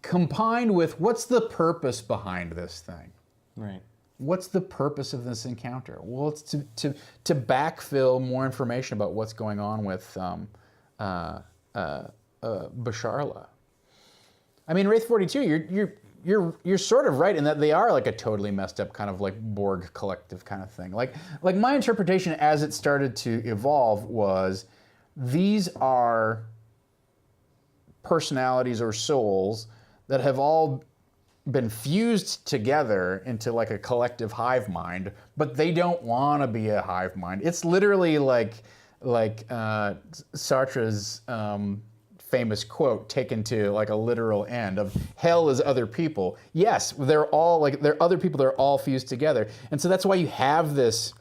Combined with what's the purpose behind this thing? Right. What's the purpose of this encounter? Well, it's to backfill more information about what's going on with Basharla. I mean, Wraith 42, you're sort of right in that they are like a totally messed up kind of like Borg collective kind of thing. Like my interpretation as it started to evolve was these are personalities or souls that have all been fused together into like a collective hive mind, but they don't want to be a hive mind. It's literally like Sartre's famous quote taken to like a literal end of hell is other people. Yes, they're other people, they're all fused together. And so that's why you have this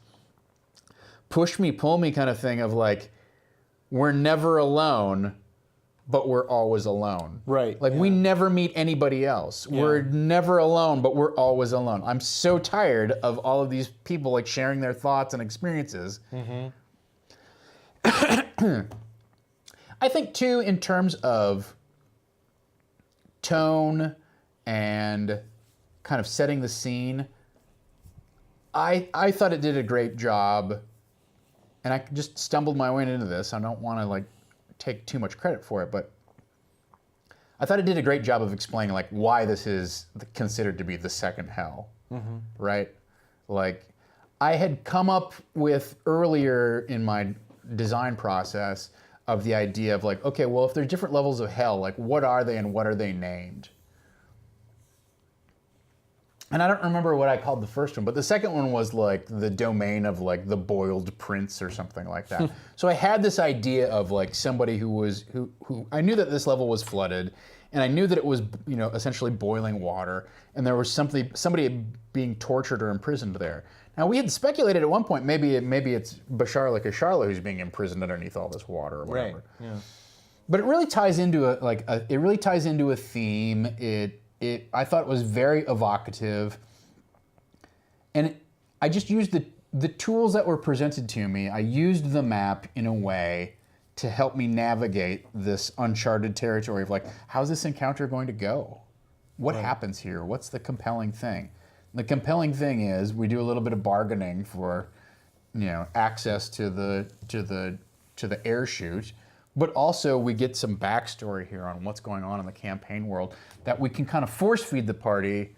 push me, pull me kind of thing of like, we're never alone, but we're always alone. Right. Like we never meet anybody else. Yeah. We're never alone, but we're always alone. I'm so tired of all of these people like sharing their thoughts and experiences. I think too, in terms of tone and kind of setting the scene, I thought it did a great job, and I just stumbled my way into this. I don't want to like take too much credit for it, but I thought it did a great job of explaining like why this is considered to be the second hell, right? Like I had come up with earlier in my design process of the idea of like, okay, well, if there's different levels of hell, like what are they and what are they named? And I don't remember what I called the first one, but the second one was like the domain of like the boiled prince or something like that. So I had this idea of like somebody who I knew that this level was flooded, and I knew that it was, essentially boiling water, and there was somebody being tortured or imprisoned there. Now we had speculated at one point maybe it's Basharla Kasharla who's being imprisoned underneath all this water or whatever. Right. Yeah. But it really ties into a theme. I thought it was very evocative, and I just used the tools that were presented to me. I used the map in a way to help me navigate this uncharted territory of like, how's this encounter going to go? What happens here? What's the compelling thing? The compelling thing is we do a little bit of bargaining for, access to the air chute, but also we get some backstory here on what's going on in the campaign world that we can kind of force feed the party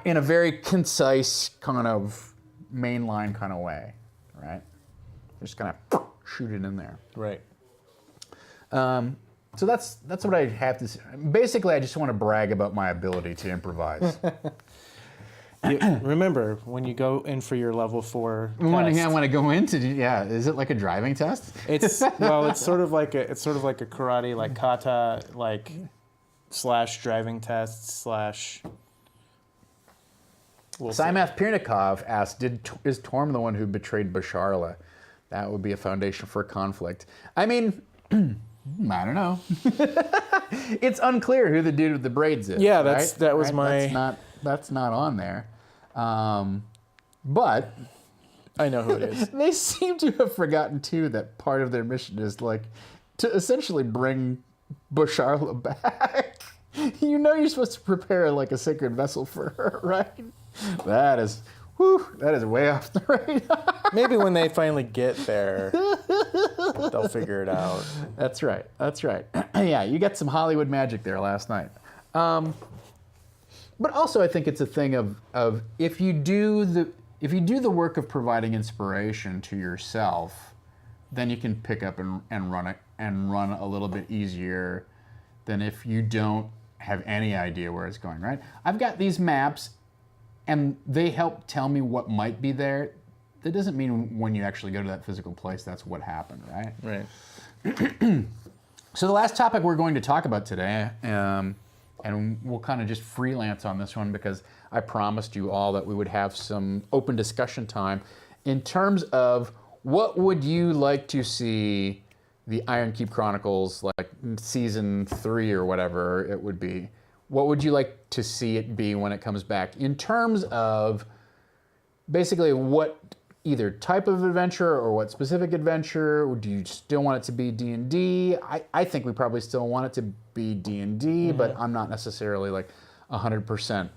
in a very concise kind of mainline kind of way, right? Just kind of shoot it in there. Right. So that's what I have to say. Basically, I just want to brag about my ability to improvise. Remember, when you go in for your level 4 test, when I go into is it like a driving test? It's sort of like a karate like kata like / driving test / Simath Pirnikov asked, is Torm the one who betrayed Basharla? That would be a foundation for conflict. I mean, I don't know. It's unclear who the dude with the braids is. Yeah, that was my. That's not on there. But I know who it is. they seem to have forgotten too that part of their mission is like to essentially bring Busharla back. You know you're supposed to prepare like a sacred vessel for her, right? That is way off the radar. Maybe when they finally get there, they'll figure it out. That's right. Yeah, you got some Hollywood magic there last night. But also, I think it's a thing of if you do the work of providing inspiration to yourself, then you can pick up and run a little bit easier than if you don't have any idea where it's going. Right? I've got these maps, and they help tell me what might be there. That doesn't mean when you actually go to that physical place, that's what happened, right? Right. So the last topic we're going to talk about today, and we'll kind of just freelance on this one because I promised you all that we would have some open discussion time in terms of what would you like to see the Iron Keep Chronicles, like season 3 or whatever it would be. What would you like to see it be when it comes back in terms of basically what either type of adventure or what specific adventure? Or do you still want it to be D&D? I think we probably still want it to be D&D, but I'm not necessarily like 100%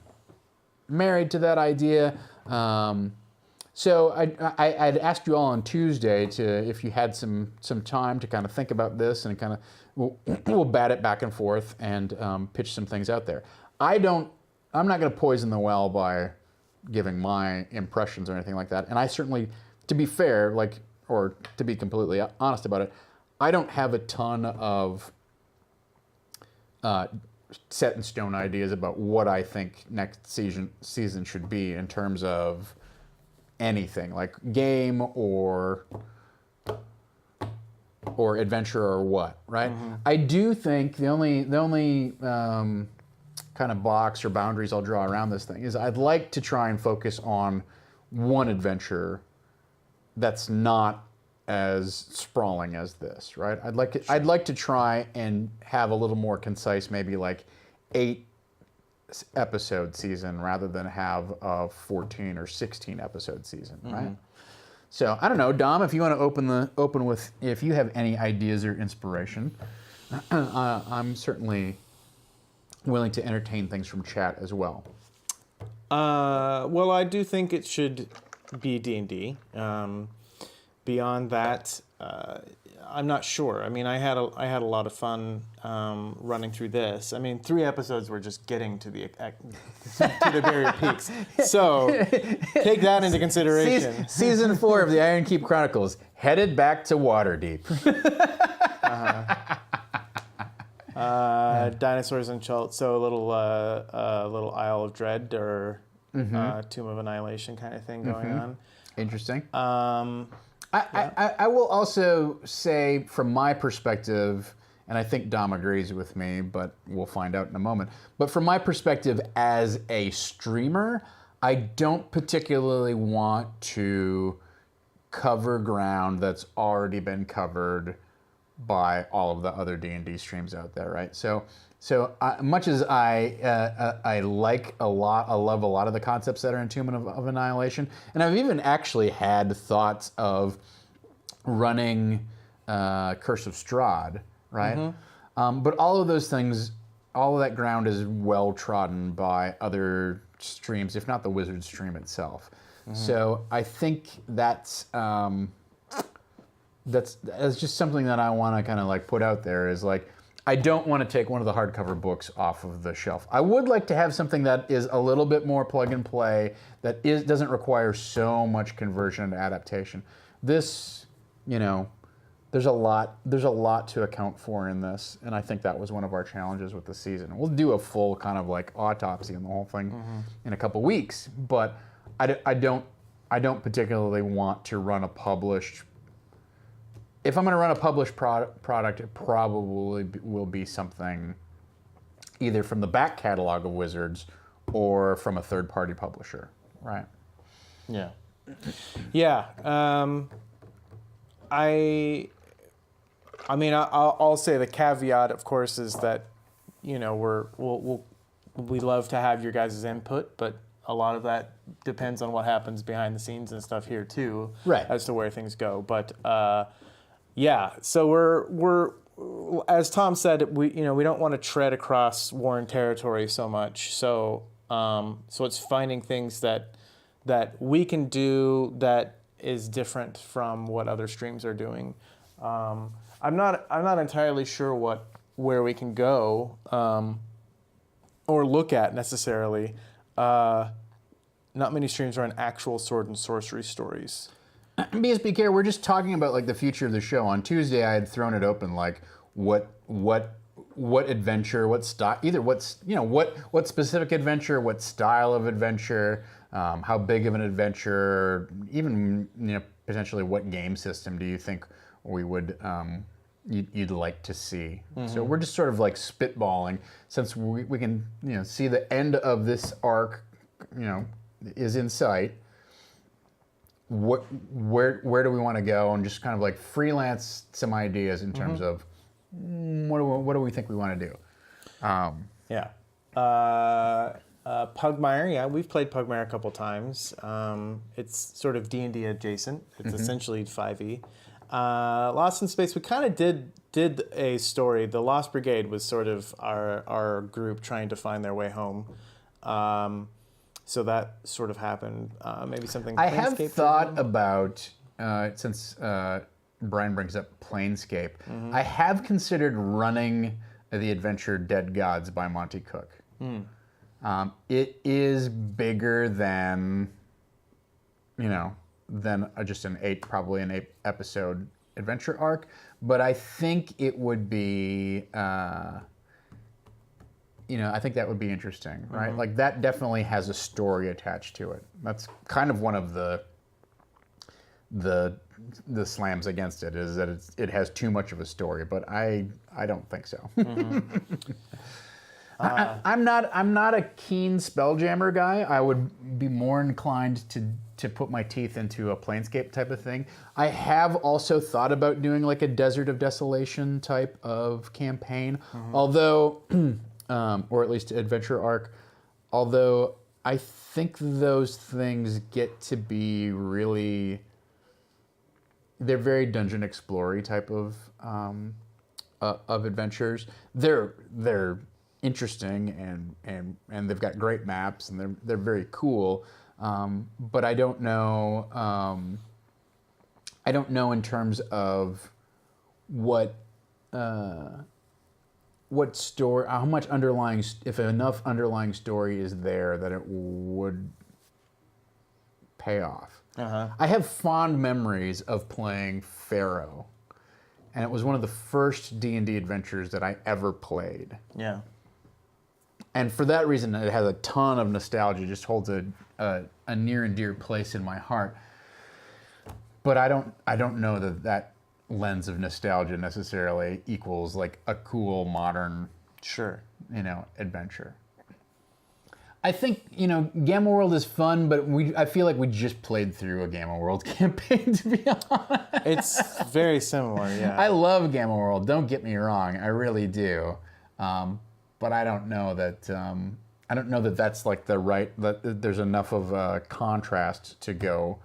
married to that idea. So I'd asked you all on Tuesday if you had some time to kind of think about this and kind of we'll bat it back and forth and pitch some things out there. I'm not going to poison the well by giving my impressions or anything like that. And I certainly, to be fair, or to be completely honest about it, I don't have a ton of set in stone ideas about what I think next season should be in terms of anything like game or adventure or what, right? I do think the only kind of box or boundaries I'll draw around this thing is I'd like to try and focus on one adventure that's not as sprawling as this, right? I'd like to try and have a little more concise, maybe like 8 episode season rather than have a 14 or 16 episode season, right? So I don't know, Dom, if you want to open with if you have any ideas or inspiration, I'm certainly willing to entertain things from chat as well. Well, I do think it should be D&D. Beyond that, I'm not sure. I mean, I had a lot of fun running through this. I mean, 3 episodes were just getting to the very peaks. So take that into consideration. Season 4 of the Iron Keep Chronicles, headed back to Waterdeep. Dinosaurs and Chult, so a little Isle of Dread or Tomb of Annihilation kind of thing going on. Interesting. I will also say, from my perspective, and I think Dom agrees with me, but we'll find out in a moment. But from my perspective as a streamer, I don't particularly want to cover ground that's already been covered by all of the other D&D streams out there, right? So much as I like a lot, I love a lot of the concepts that are in Tomb of Annihilation, and I've even actually had thoughts of running Curse of Strahd, right? But all of those things, all of that ground is well trodden by other streams, if not the Wizard stream itself. So I think that's just something that I want to kind of like put out there is like, I don't want to take one of the hardcover books off of the shelf. I would like to have something that is a little bit more plug and play, that doesn't require so much conversion and adaptation. This, there's a lot to account for in this, and I think that was one of our challenges with the season. We'll do a full kind of like autopsy on the whole thing in a couple weeks, but I don't particularly want to run a published. If I'm going to run a published product, it probably will be something either from the back catalog of Wizards or from a third-party publisher, right? Yeah. Yeah. I mean, I'll say the caveat, of course, is that we love to have your guys' input, but a lot of that depends on what happens behind the scenes and stuff here too, Right. as to where things go. But yeah, so we're as Tom said, we don't want to tread across Warren territory so much. So so it's finding things that we can do that is different from what other streams are doing. I'm not entirely sure where we can go or look at necessarily. Not many streams run actual sword and sorcery stories. BSBK, we're just talking about like the future of the show. On Tuesday, I had thrown it open like what adventure, what style, either what specific adventure, what style of adventure, how big of an adventure, even potentially what game system do you think we would you'd like to see. So we're just sort of like spitballing, since we can see the end of this arc is in sight. Where do we want to go, and just kind of like freelance some ideas in terms of what do we think we want to do. Yeah. Pugmire, yeah, we've played Pugmire a couple times. It's sort of D&D adjacent. It's essentially 5e. Lost in Space, we kind of did a story. The Lost Brigade was sort of our group trying to find their way home. So that sort of happened. Maybe something. I have thought about, since Brian brings up Planescape, I have considered running the adventure Dead Gods by Monty Cook. It is bigger than, just probably an 8 episode adventure arc, but I think it would be, I think that would be interesting, right? Like that definitely has a story attached to it. That's kind of one of the slams against it, is that it has too much of a story, but I don't think so. I'm not a keen Spelljammer guy. I would be more inclined to put my teeth into a Planescape type of thing. I have also thought about doing like a Desert of Desolation type of campaign, although, or at least adventure arc, although I think those things get to be really, they're very dungeon explory type of adventures. They're interesting and they've got great maps and they're very cool. But I don't know. I don't know in terms of what story, how much underlying, if enough underlying story is there that it would pay off. I have fond memories of playing Pharaoh, and it was one of the first D&D adventures that I ever played. Yeah. And for that reason, it has a ton of nostalgia. It just holds a near and dear place in my heart. But I don't know that lens of nostalgia necessarily equals like a cool modern, adventure. I think Gamma World is fun, but I feel like we just played through a Gamma World campaign, to be honest. It's very similar, yeah. I love Gamma World. Don't get me wrong, I really do. But I don't know that that's like the right, that there's enough of a contrast to go,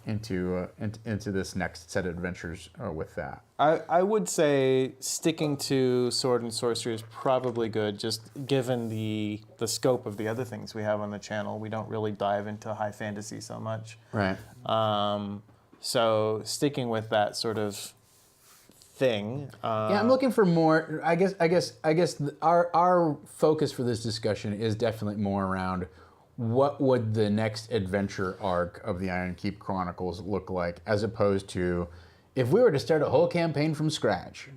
into this next set of adventures with that. I would say sticking to sword and sorcery is probably good, just given the scope of the other things we have on the channel. We don't really dive into high fantasy so much. Right. So sticking with that sort of thing. Yeah, I'm looking for more. I guess our focus for this discussion is definitely more around what would the next adventure arc of the Iron Keep Chronicles look like, as opposed to if we were to start a whole campaign from scratch.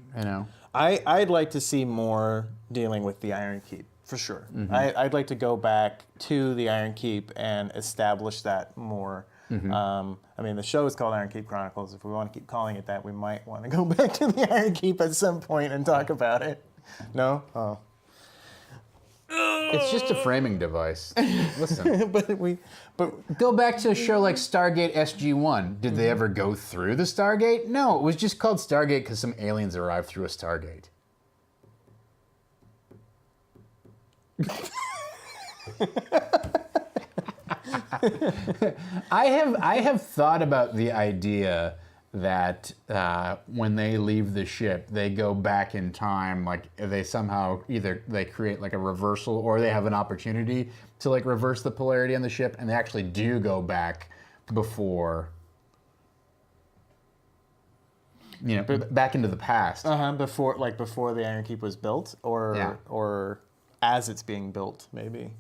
I'd like to see more dealing with the Iron Keep, for sure. I'd like to go back to the Iron Keep and establish that more. The show is called Iron Keep Chronicles. If we want to keep calling it that, we might want to go back to the Iron Keep at some point and talk about it. No? Oh. It's just a framing device. Listen. but go back to a show like Stargate SG-1. Did they ever go through the Stargate? No, it was just called Stargate because some aliens arrived through a Stargate. I have thought about the idea that when they leave the ship, they go back in time, like they somehow either they create like a reversal or they have an opportunity to like reverse the polarity on the ship, and they actually do go back before, back into the past. Before the Iron Keep was built, or as it's being built, maybe.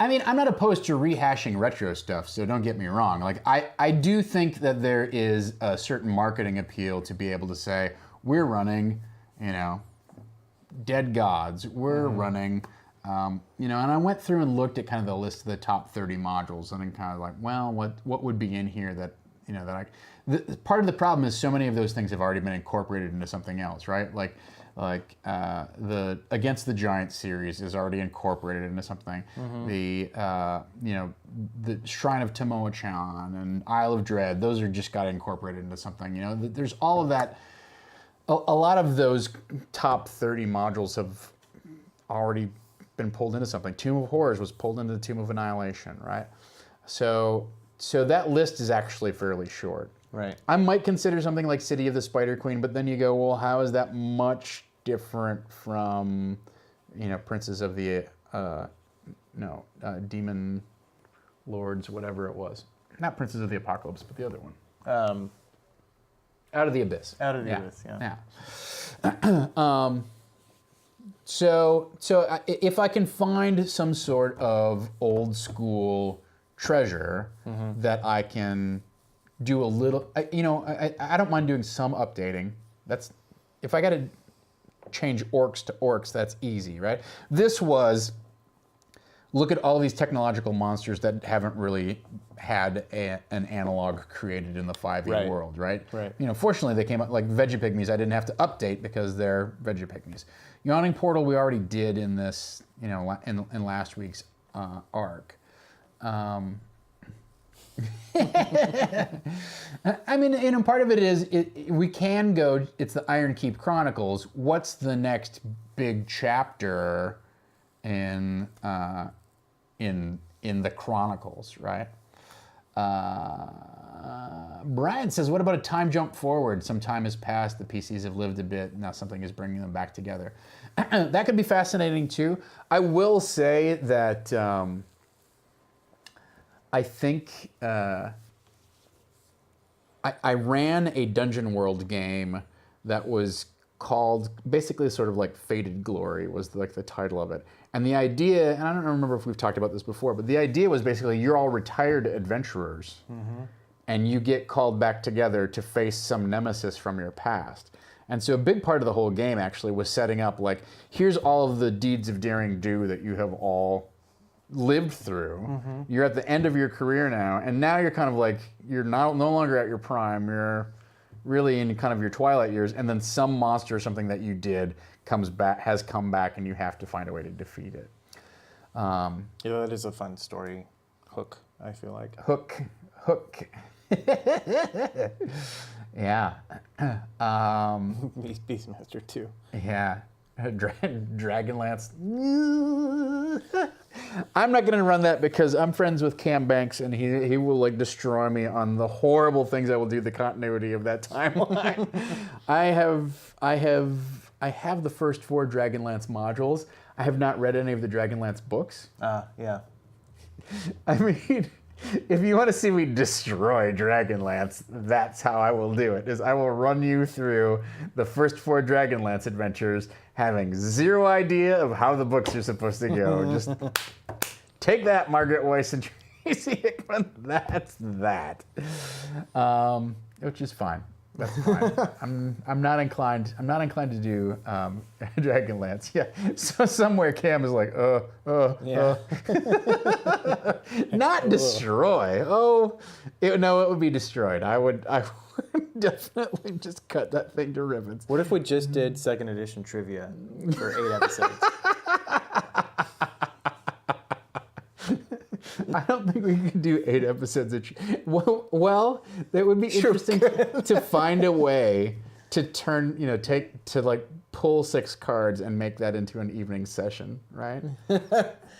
I mean, I'm not opposed to rehashing retro stuff, so don't get me wrong. Like, I do think that there is a certain marketing appeal to be able to say, we're running, Dead Gods. We're running, and I went through and looked at kind of the list of the top 30 modules, and then kind of like, well, what would be in here that, part of the problem is so many of those things have already been incorporated into something else, right? Like the Against the Giant series is already incorporated into something. The the Shrine of Tomoe-chan and Isle of Dread, those are just got incorporated into something. There's all of that. A lot of those top 30 modules have already been pulled into something. Tomb of Horrors was pulled into the Tomb of Annihilation, right? So that list is actually fairly short. Right. I might consider something like City of the Spider Queen, but then you go, well, how is that much different from, Princes of the, Demon Lords, whatever it was. Not Princes of the Apocalypse, but the other one. Out of the Abyss. Out of the Abyss, yeah. So if I can find some sort of old school treasure that I can do a little, I don't mind doing some updating. That's, if I got to change orcs to orcs, that's easy, right? This was, look at all these technological monsters that haven't really had an analog created in the 5e world, right? Right. Fortunately they came up, like Vegapygmies, I didn't have to update because they're Vegapygmies. Yawning Portal we already did in this, in last week's arc. I mean, part of it is we can go. It's the Iron Keep Chronicles. What's the next big chapter in the Chronicles, right? Brian says, "What about a time jump forward? Some time has passed. The PCs have lived a bit. Now something is bringing them back together." That could be fascinating too. I will say that. I think I ran a Dungeon World game that was called basically sort of like Fated Glory was like the title of it. And the idea, and I don't remember if we've talked about this before, but the idea was basically you're all retired adventurers and you get called back together to face some nemesis from your past. And so a big part of the whole game actually was setting up like, here's all of the deeds of daring do that you have all lived through. You're at the end of your career now, and now you're kind of like, you're no longer at your prime, you're really in kind of your twilight years, and then some monster or something that you did has come back and you have to find a way to defeat it. That is a fun story hook, I feel like. Hook. Yeah. Beastmaster 2. Yeah. Dragonlance. I'm not going to run that because I'm friends with Cam Banks and he will like destroy me on the horrible things I will do, the continuity of that timeline. I have the first 4 Dragonlance modules. I have not read any of the Dragonlance books. Yeah. I mean, if you want to see me destroy Dragonlance, that's how I will do it, is I will run you through the first 4 Dragonlance adventures, having zero idea of how the books are supposed to go. Just take that, Margaret Weiss and Tracy Hickman. That's that. Which is fine. That's fine. I'm not inclined to do Dragonlance. Yeah. So somewhere Cam is like, not destroy. It would be destroyed. I would definitely just cut that thing to ribbons. What if we just did 2nd edition trivia for 8 episodes? I don't think we can do 8 episodes of well, that would be interesting to find a way to turn, pull 6 cards and make that into an evening session, right?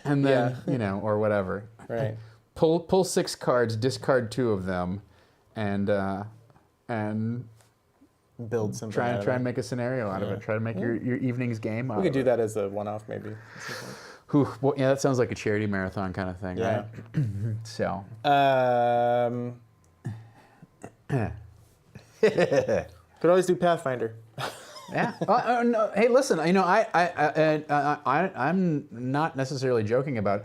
And then, or whatever. Right. pull 6 cards, discard 2 of them, and Build something. try and make a scenario out of it. Try to make your evening's game out of it. We could do that as a one-off, maybe. Well, yeah, that sounds like a charity marathon kind of thing, Yeah. right? So. Could always do Pathfinder. Yeah. No, hey, listen. You know, I'm not necessarily joking about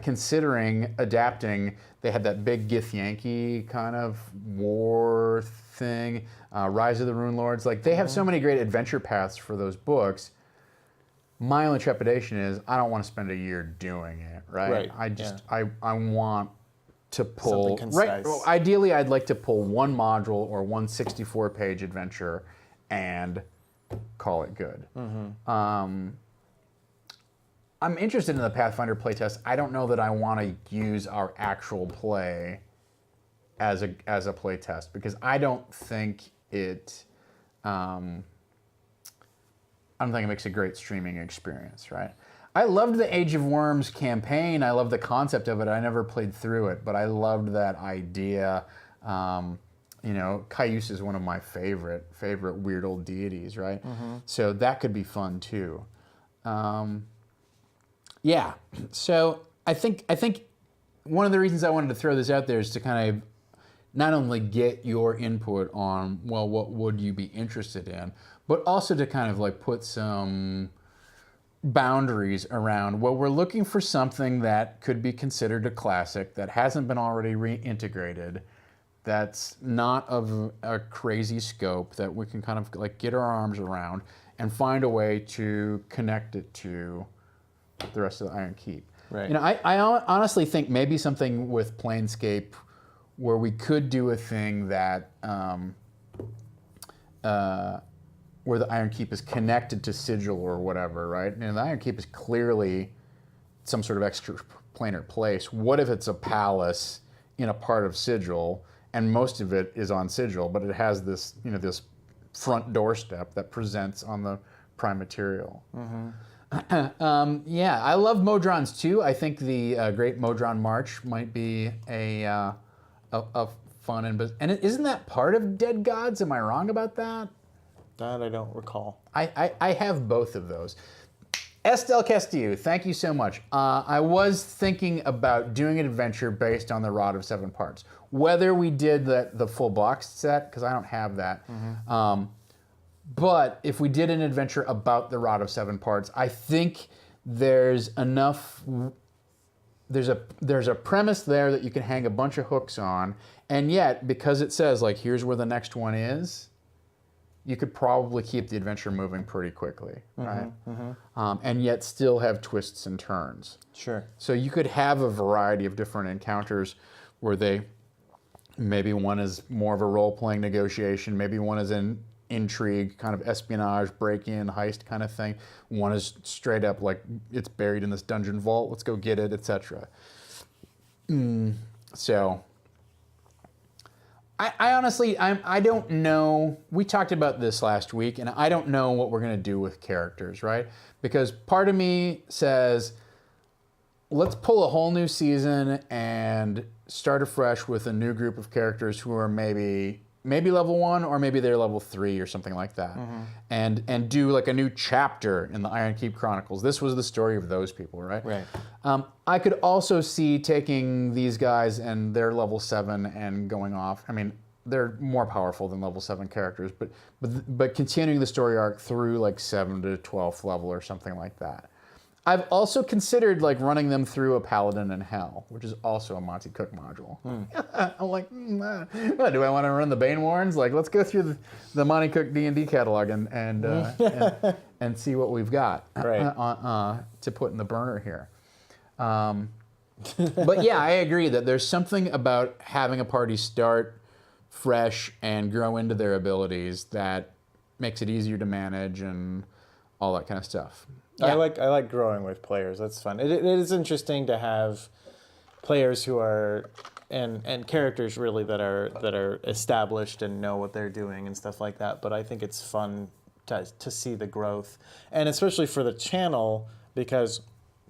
considering adapting. They had that big Githyanki kind of war thing, Rise of the Rune Lords. Like they have so many great adventure paths for those books. My only trepidation is I don't want to spend a year doing it. Right. I want to pull. Something Right. concise. Well, ideally, I'd like to pull one module or one 64-page adventure and call it good. I'm interested in the Pathfinder playtest. I don't know that I want to use our actual play as a playtest because I don't think it makes a great streaming experience, right? I loved the Age of Worms campaign. I love the concept of it. I never played through it, but I loved that idea. You know, Caius is one of my favorite weird old deities, right? So that could be fun too. Yeah. So I think one of the reasons I wanted to throw this out there is to kind of not only get your input on, well, what would you be interested in, but also to kind of like put some boundaries around, well, we're looking for something that could be considered a classic that hasn't been already reintegrated, that's not of a crazy scope, that we can kind of like get our arms around and find a way to connect it to the rest of the Iron Keep. Right. You know, I honestly think maybe something with Planescape where we could do a thing that where the Iron Keep is connected to Sigil or whatever, right? And the Iron Keep is clearly some sort of extra-planar place. What if it's a palace in a part of Sigil, and most of it is on Sigil, but it has this, you know, this front doorstep that presents on the prime material. Yeah, I love Modrons too. I think the Great Modron March might be a fun and isn't that part of Dead Gods? Am I wrong about that? That I don't recall. I have both of those. Estelle Castillo, thank you so much. I was thinking about doing an adventure based on the Rod of Seven Parts. Whether we did the full box set, because I don't have that. But if we did an adventure about the Rod of Seven Parts, I think there's enough. There's a premise there that you can hang a bunch of hooks on, and yet because it says like here's where the next one is, you could probably keep the adventure moving pretty quickly, right? And yet still have twists and turns. Sure. So you could have a variety of different encounters where maybe one is more of a role-playing negotiation, maybe one is an intrigue, kind of espionage, break-in, heist kind of thing. One is straight up like it's buried in this dungeon vault, let's go get it, etc. So I honestly, I don't know. We talked about this last week, and I don't know what we're going to do with characters, right? Because part of me says, let's pull a whole new season and start afresh with a new group of characters who are maybe level 1 or maybe they're level 3 or something like that, and do like a new chapter in the Iron Keep Chronicles. This was the story of those people, right? Right. I could also see taking these guys and they're level 7 and going off. I mean, they're more powerful than level 7 characters, but continuing the story arc through like 7 to 12th level or something like that. I've also considered like running them through a Paladin in Hell, which is also a Monty Cook module. I'm like, do I want to run the Bane Warrens? Like, let's go through the Monty Cook D&D catalog and see what we've got to put in the burner here. But yeah, I agree that there's something about having a party start fresh and grow into their abilities that makes it easier to manage and all that kind of stuff. Yeah. I like growing with players. That's fun. It is interesting to have players who are and characters really that are established and know what they're doing and stuff like that. But I think it's fun to see the growth, and especially for the channel, because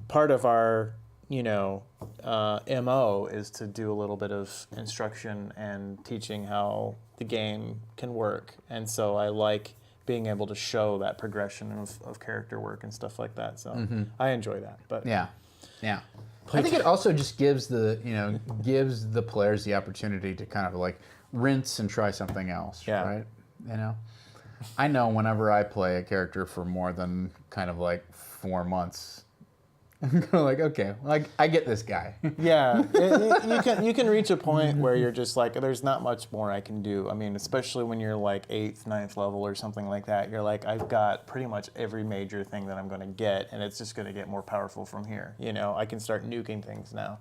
part of our MO is to do a little bit of instruction and teaching how the game can work. And so I like being able to show that progression of character work and stuff like that. So I enjoy that. But Yeah. I think it also just gives the players the opportunity to kind of like rinse and try something else, right? I know whenever I play a character for more than kind of like 4 months, I'm kind of like, okay, like I get this guy. Yeah, you can reach a point where you're just like, there's not much more I can do. I mean, especially when you're like 8th, 9th level or something like that, you're like, I've got pretty much every major thing that I'm going to get, and it's just going to get more powerful from here. I can start nuking things now.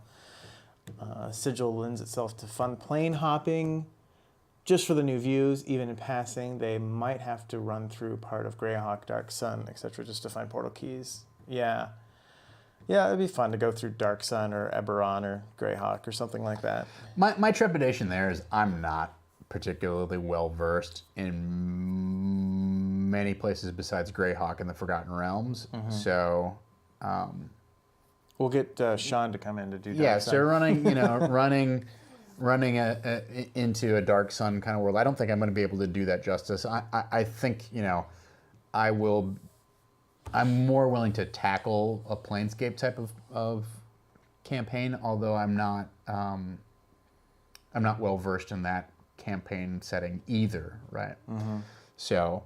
Sigil lends itself to fun plane hopping. Just for the new views, even in passing, they might have to run through part of Greyhawk, Dark Sun, etc., just to find portal keys. Yeah, it'd be fun to go through Dark Sun or Eberron or Greyhawk or something like that. My trepidation there is I'm not particularly well versed in many places besides Greyhawk and the Forgotten Realms. So we'll get Sean to come in to do Dark yeah. Sun. So running into a Dark Sun kind of world, I don't think I'm going to be able to do that justice. I think I'm more willing to tackle a Planescape type of campaign, although I'm not well versed in that campaign setting either, right? So,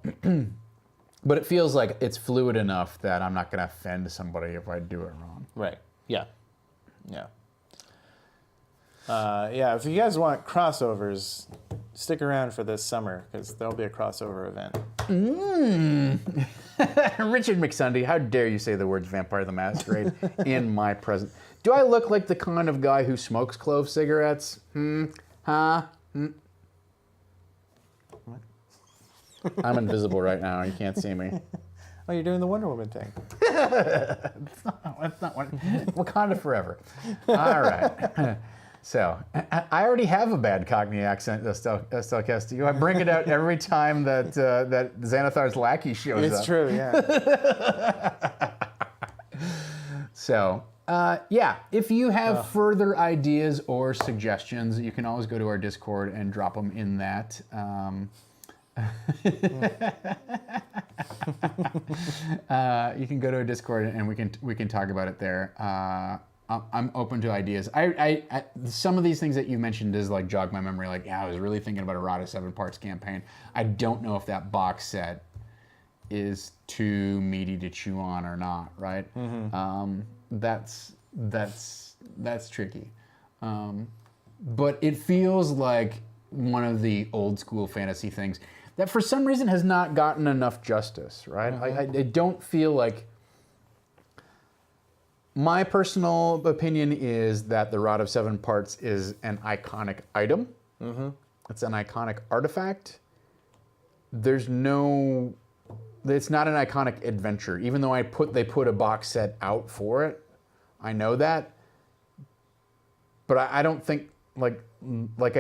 but it feels like it's fluid enough that I'm not going to offend somebody if I do it wrong. Right. Yeah. If you guys want crossovers, stick around for this summer because there'll be a crossover event. Richard McSundy, how dare you say the words Vampire the Masquerade in my presence? Do I look like the kind of guy who smokes clove cigarettes? I'm invisible right now. You can't see me. Oh, you're doing the Wonder Woman thing. That's not Wakanda forever. All right. So, I already have a bad Cockney accent, Estelle Castillo. I bring it out every time that Xanathar's lackey shows up. It's true, yeah. So, if you have further ideas or suggestions, you can always go to our Discord and drop them in that. You can go to our Discord and we can talk about it there. I'm open to ideas. I some of these things that you mentioned is like jog my memory. Like, I was really thinking about a Rod of 7 Parts campaign. I don't know if that box set is too meaty to chew on or not. Right? That's tricky. But it feels like one of the old school fantasy things that for some reason has not gotten enough justice. Right? I don't feel like. My personal opinion is that the Rod of 7 Parts is an iconic item. It's an iconic artifact. It's not an iconic adventure, even though they put a box set out for it. I know that, but I don't think I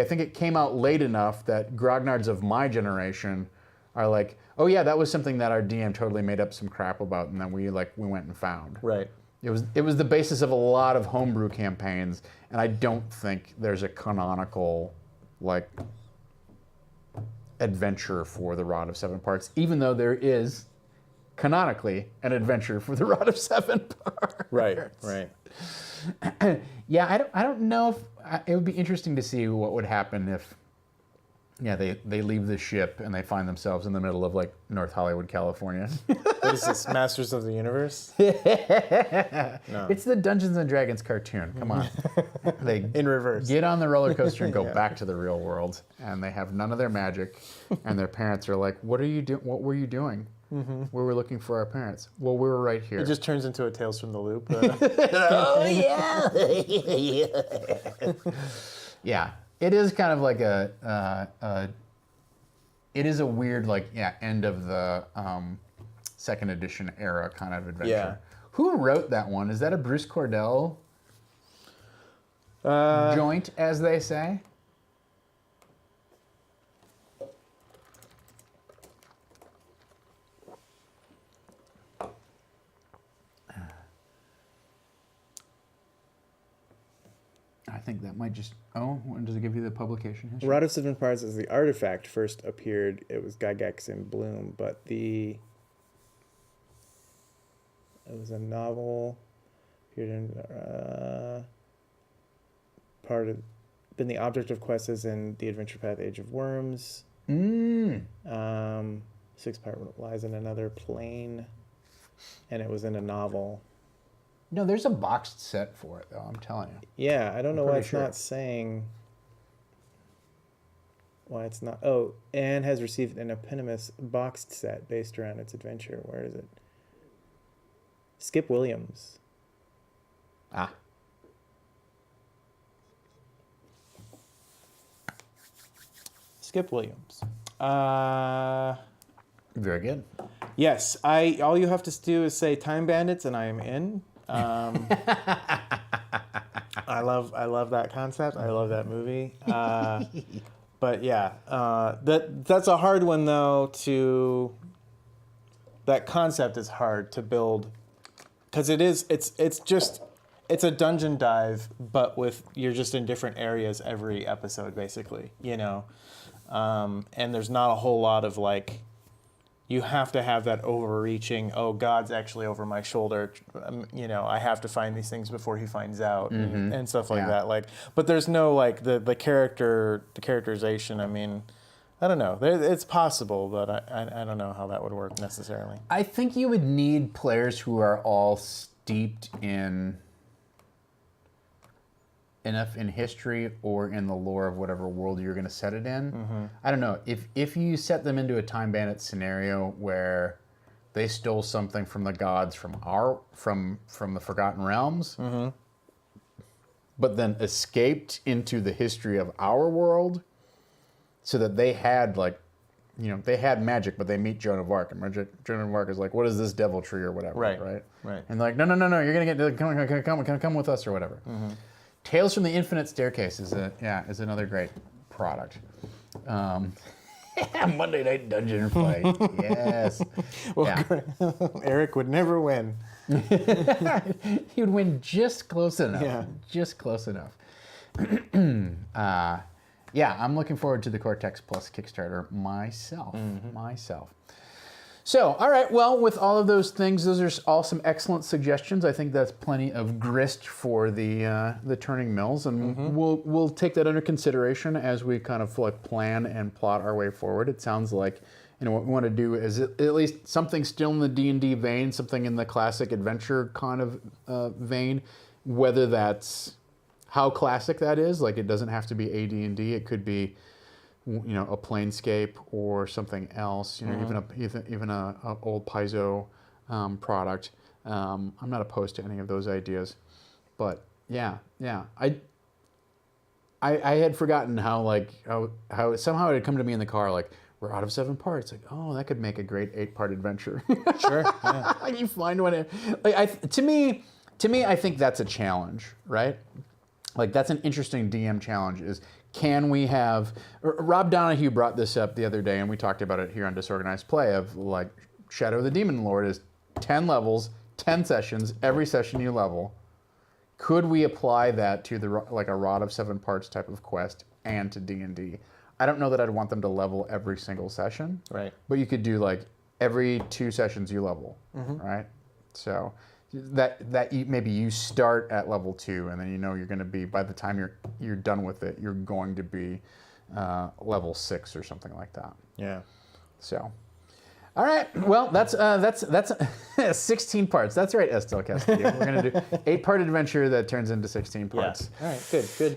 think it came out late enough that grognards of my generation are like, oh yeah, that was something that our DM totally made up some crap about, and then we went and found. Right. It was the basis of a lot of homebrew campaigns, and I don't think there's a canonical adventure for the Rod of 7 Parts, even though there is canonically an adventure for the Rod of 7 Parts. Right. Yeah, I don't know if it would be interesting to see what would happen if they leave the ship and they find themselves in the middle of North Hollywood, California. What is this, Masters of the Universe? No. It's the Dungeons and Dragons cartoon. Come on. They in reverse. Get on the roller coaster and go back to the real world, and they have none of their magic, and their parents are like, "What are you doing? What were you doing? We were looking for our parents. Well, we were right here." It just turns into a Tales from the Loop. Oh yeah. Yeah. It is kind of like it is a weird end of the second edition era kind of adventure. Yeah. Who wrote that one? Is that a Bruce Cordell joint, as they say? I think that might just... Oh, when does it give you the publication history? Rod of Seven Parts as the artifact first appeared. It was Gygax in Bloom, but it was a novel. Appeared in been the object of quests as in the Adventure Path Age of Worms. 6-part lies in another plane, and it was in a novel. No, there's a boxed set for it, though, I'm telling you. Yeah, I don't know why it's sure. not saying... Why it's not... Oh, Anne has received an eponymous boxed set based around its adventure. Where is it? Skip Williams. Ah. Skip Williams. Very good. Yes, all you have to do is say Time Bandits and I am in. I love that concept. I love that movie. But yeah, that's a hard one though that concept is hard to build because it's a dungeon dive, but you're just in different areas every episode basically, and there's not a whole lot of like, you have to have that overreaching, oh, God's actually over my shoulder, I have to find these things before he finds out, and stuff like that. Like, but there's no like the characterization. I mean, I don't know. It's possible, but I don't know how that would work necessarily. I think you would need players who are all steeped enough in history or in the lore of whatever world you're going to set it in. I don't know. If you set them into a Time Bandit scenario where they stole something from the gods from the Forgotten Realms, but then escaped into the history of our world, so that they had they had magic, but they meet Joan of Arc, and Joan of Arc is like, what is this deviltry or whatever, right? And they're like, no, you're gonna come with us or whatever. Tales from the Infinite Staircase is another great product. Monday Night Dungeon Fight. Yes. Well, Eric would never win. He would win just close enough. Yeah. Just close enough. I'm looking forward to the Cortex Plus Kickstarter myself. So, all right, well, with all of those things, those are all some excellent suggestions. I think that's plenty of grist for the turning mills, and we'll take that under consideration as we kind of plan and plot our way forward. It sounds like what we want to do is at least something still in the D&D vein, something in the classic adventure kind of vein, whether that's how classic that is. Like, it doesn't have to be AD&D. It could be a Planescape or something else, even a old Paizo product. I'm not opposed to any of those ideas, but yeah. I had forgotten how somehow it had come to me in the car, like, we're out of 7 parts. Like, oh, that could make a great 8-part adventure. Sure. Yeah. You find one. To me, I think that's a challenge, right? Like, that's an interesting DM challenge. Can we have... Rob Donahue brought this up the other day, and we talked about it here on Disorganized Play, of like, Shadow of the Demon Lord is 10 levels, 10 sessions, every session you level. Could we apply that to a Rod of 7 Parts type of quest and to D&D? I don't know that I'd want them to level every single session. Right. But you could do, like, every 2 sessions you level, right? So... maybe you start at level 2, and then you're going to be, by the time you're done with it, you're going to be level 6 or something like that. Yeah. So, all right. Well, that's 16 parts. That's right, Estelle Castillo. We're going to do 8-part adventure that turns into 16 parts. Yeah. All right.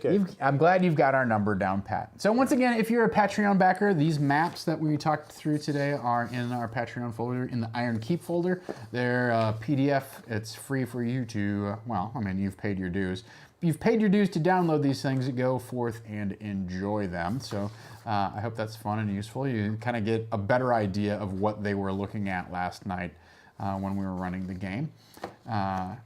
Good. I'm glad you've got our number down pat. So once again, if you're a Patreon backer, these maps that we talked through today are in our Patreon folder, in the Iron Keep folder. They're PDF. It's free for you to, you've paid your dues. You've paid your dues to download these things. Go forth and enjoy them. So I hope that's fun and useful. You kind of get a better idea of what they were looking at last night when we were running the game. Wow,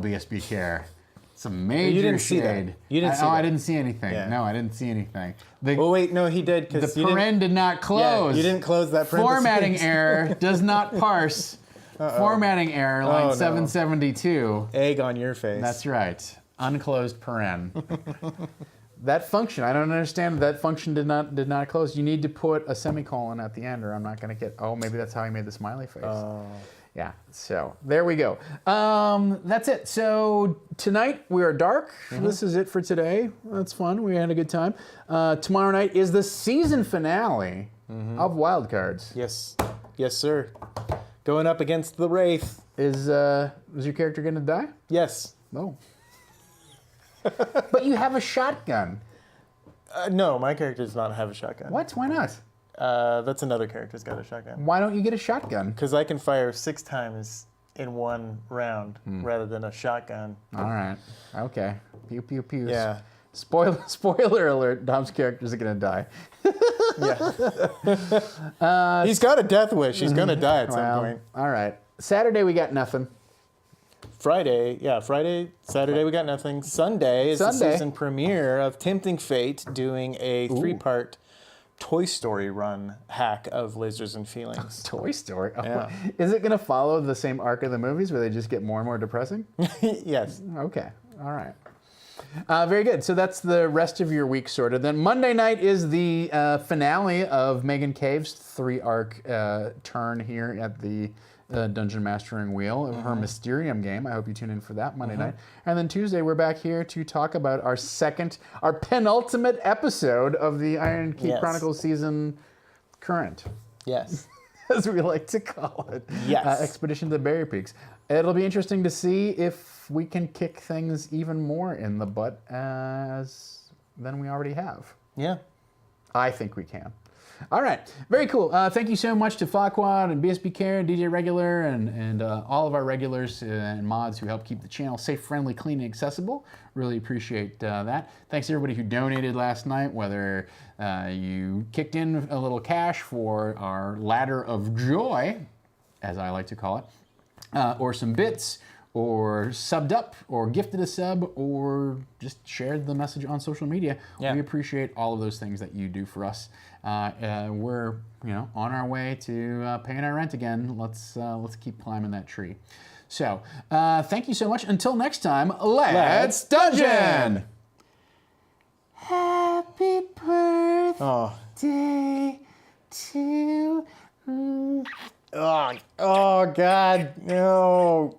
BSB Care. Some major you didn't shade. See that. You didn't see that. I didn't see anything. Yeah. No, I didn't see anything. Wait, no, he did. The paren did not close. Yeah, you didn't close that parenthesis. Formatting error does not parse. Formatting error, line 772. No. Egg on your face. That's right. Unclosed paren. That function, I don't understand. That function did not close. You need to put a semicolon at the end, or I'm not going to get. Oh, maybe that's how he made the smiley face. Yeah. So there we go. That's it. So tonight we are dark. This is it for today. That's fun. We had a good time. Tomorrow night is the season finale of Wild Cards. Yes. Yes, sir. Going up against the Wraith. Is your character going to die? Yes. No. But you have a shotgun. No, my character does not have a shotgun. What? Why not? That's another character's got a shotgun. Why don't you get a shotgun? Because I can fire 6 times in one round rather than a shotgun. All right. Okay. Pew pew pew. Yeah. Spoiler alert. Dom's characters are gonna die. Yeah. He's got a death wish. He's gonna die at some point. All right. Saturday we got nothing. Friday, Saturday we got nothing. Sunday is the season premiere of Tempting Fate doing a 3-part Toy Story run hack of Lasers and Feelings. Toy Story? Oh, Yeah. Is it going to follow the same arc of the movies where they just get more and more depressing? Yes. Okay. All right. Very good. So that's the rest of your week sorted. Then Monday night is the finale of Megan Cave's 3-arc turn here at the Dungeon Mastering Wheel of her Mysterium game. I hope you tune in for that Monday night. And then Tuesday, we're back here to talk about our penultimate episode of the Iron Key Chronicles season current. Yes. As we like to call it. Yes. Expedition to the Berry Peaks. It'll be interesting to see if we can kick things even more in the butt than we already have. Yeah. I think we can. All right, very cool. Thank you so much to Farquaad and BSB Care and DJ Regular and all of our regulars and mods who help keep the channel safe, friendly, clean, and accessible. Really appreciate that. Thanks to everybody who donated last night, whether you kicked in a little cash for our Ladder of Joy, as I like to call it, or some bits, or subbed up, or gifted a sub, or just shared the message on social media. Yeah. We appreciate all of those things that you do for us. We're on our way to paying our rent again. Let's keep climbing that tree. So thank you so much. Until next time, let's dungeon. Happy birthday to. Oh God, no.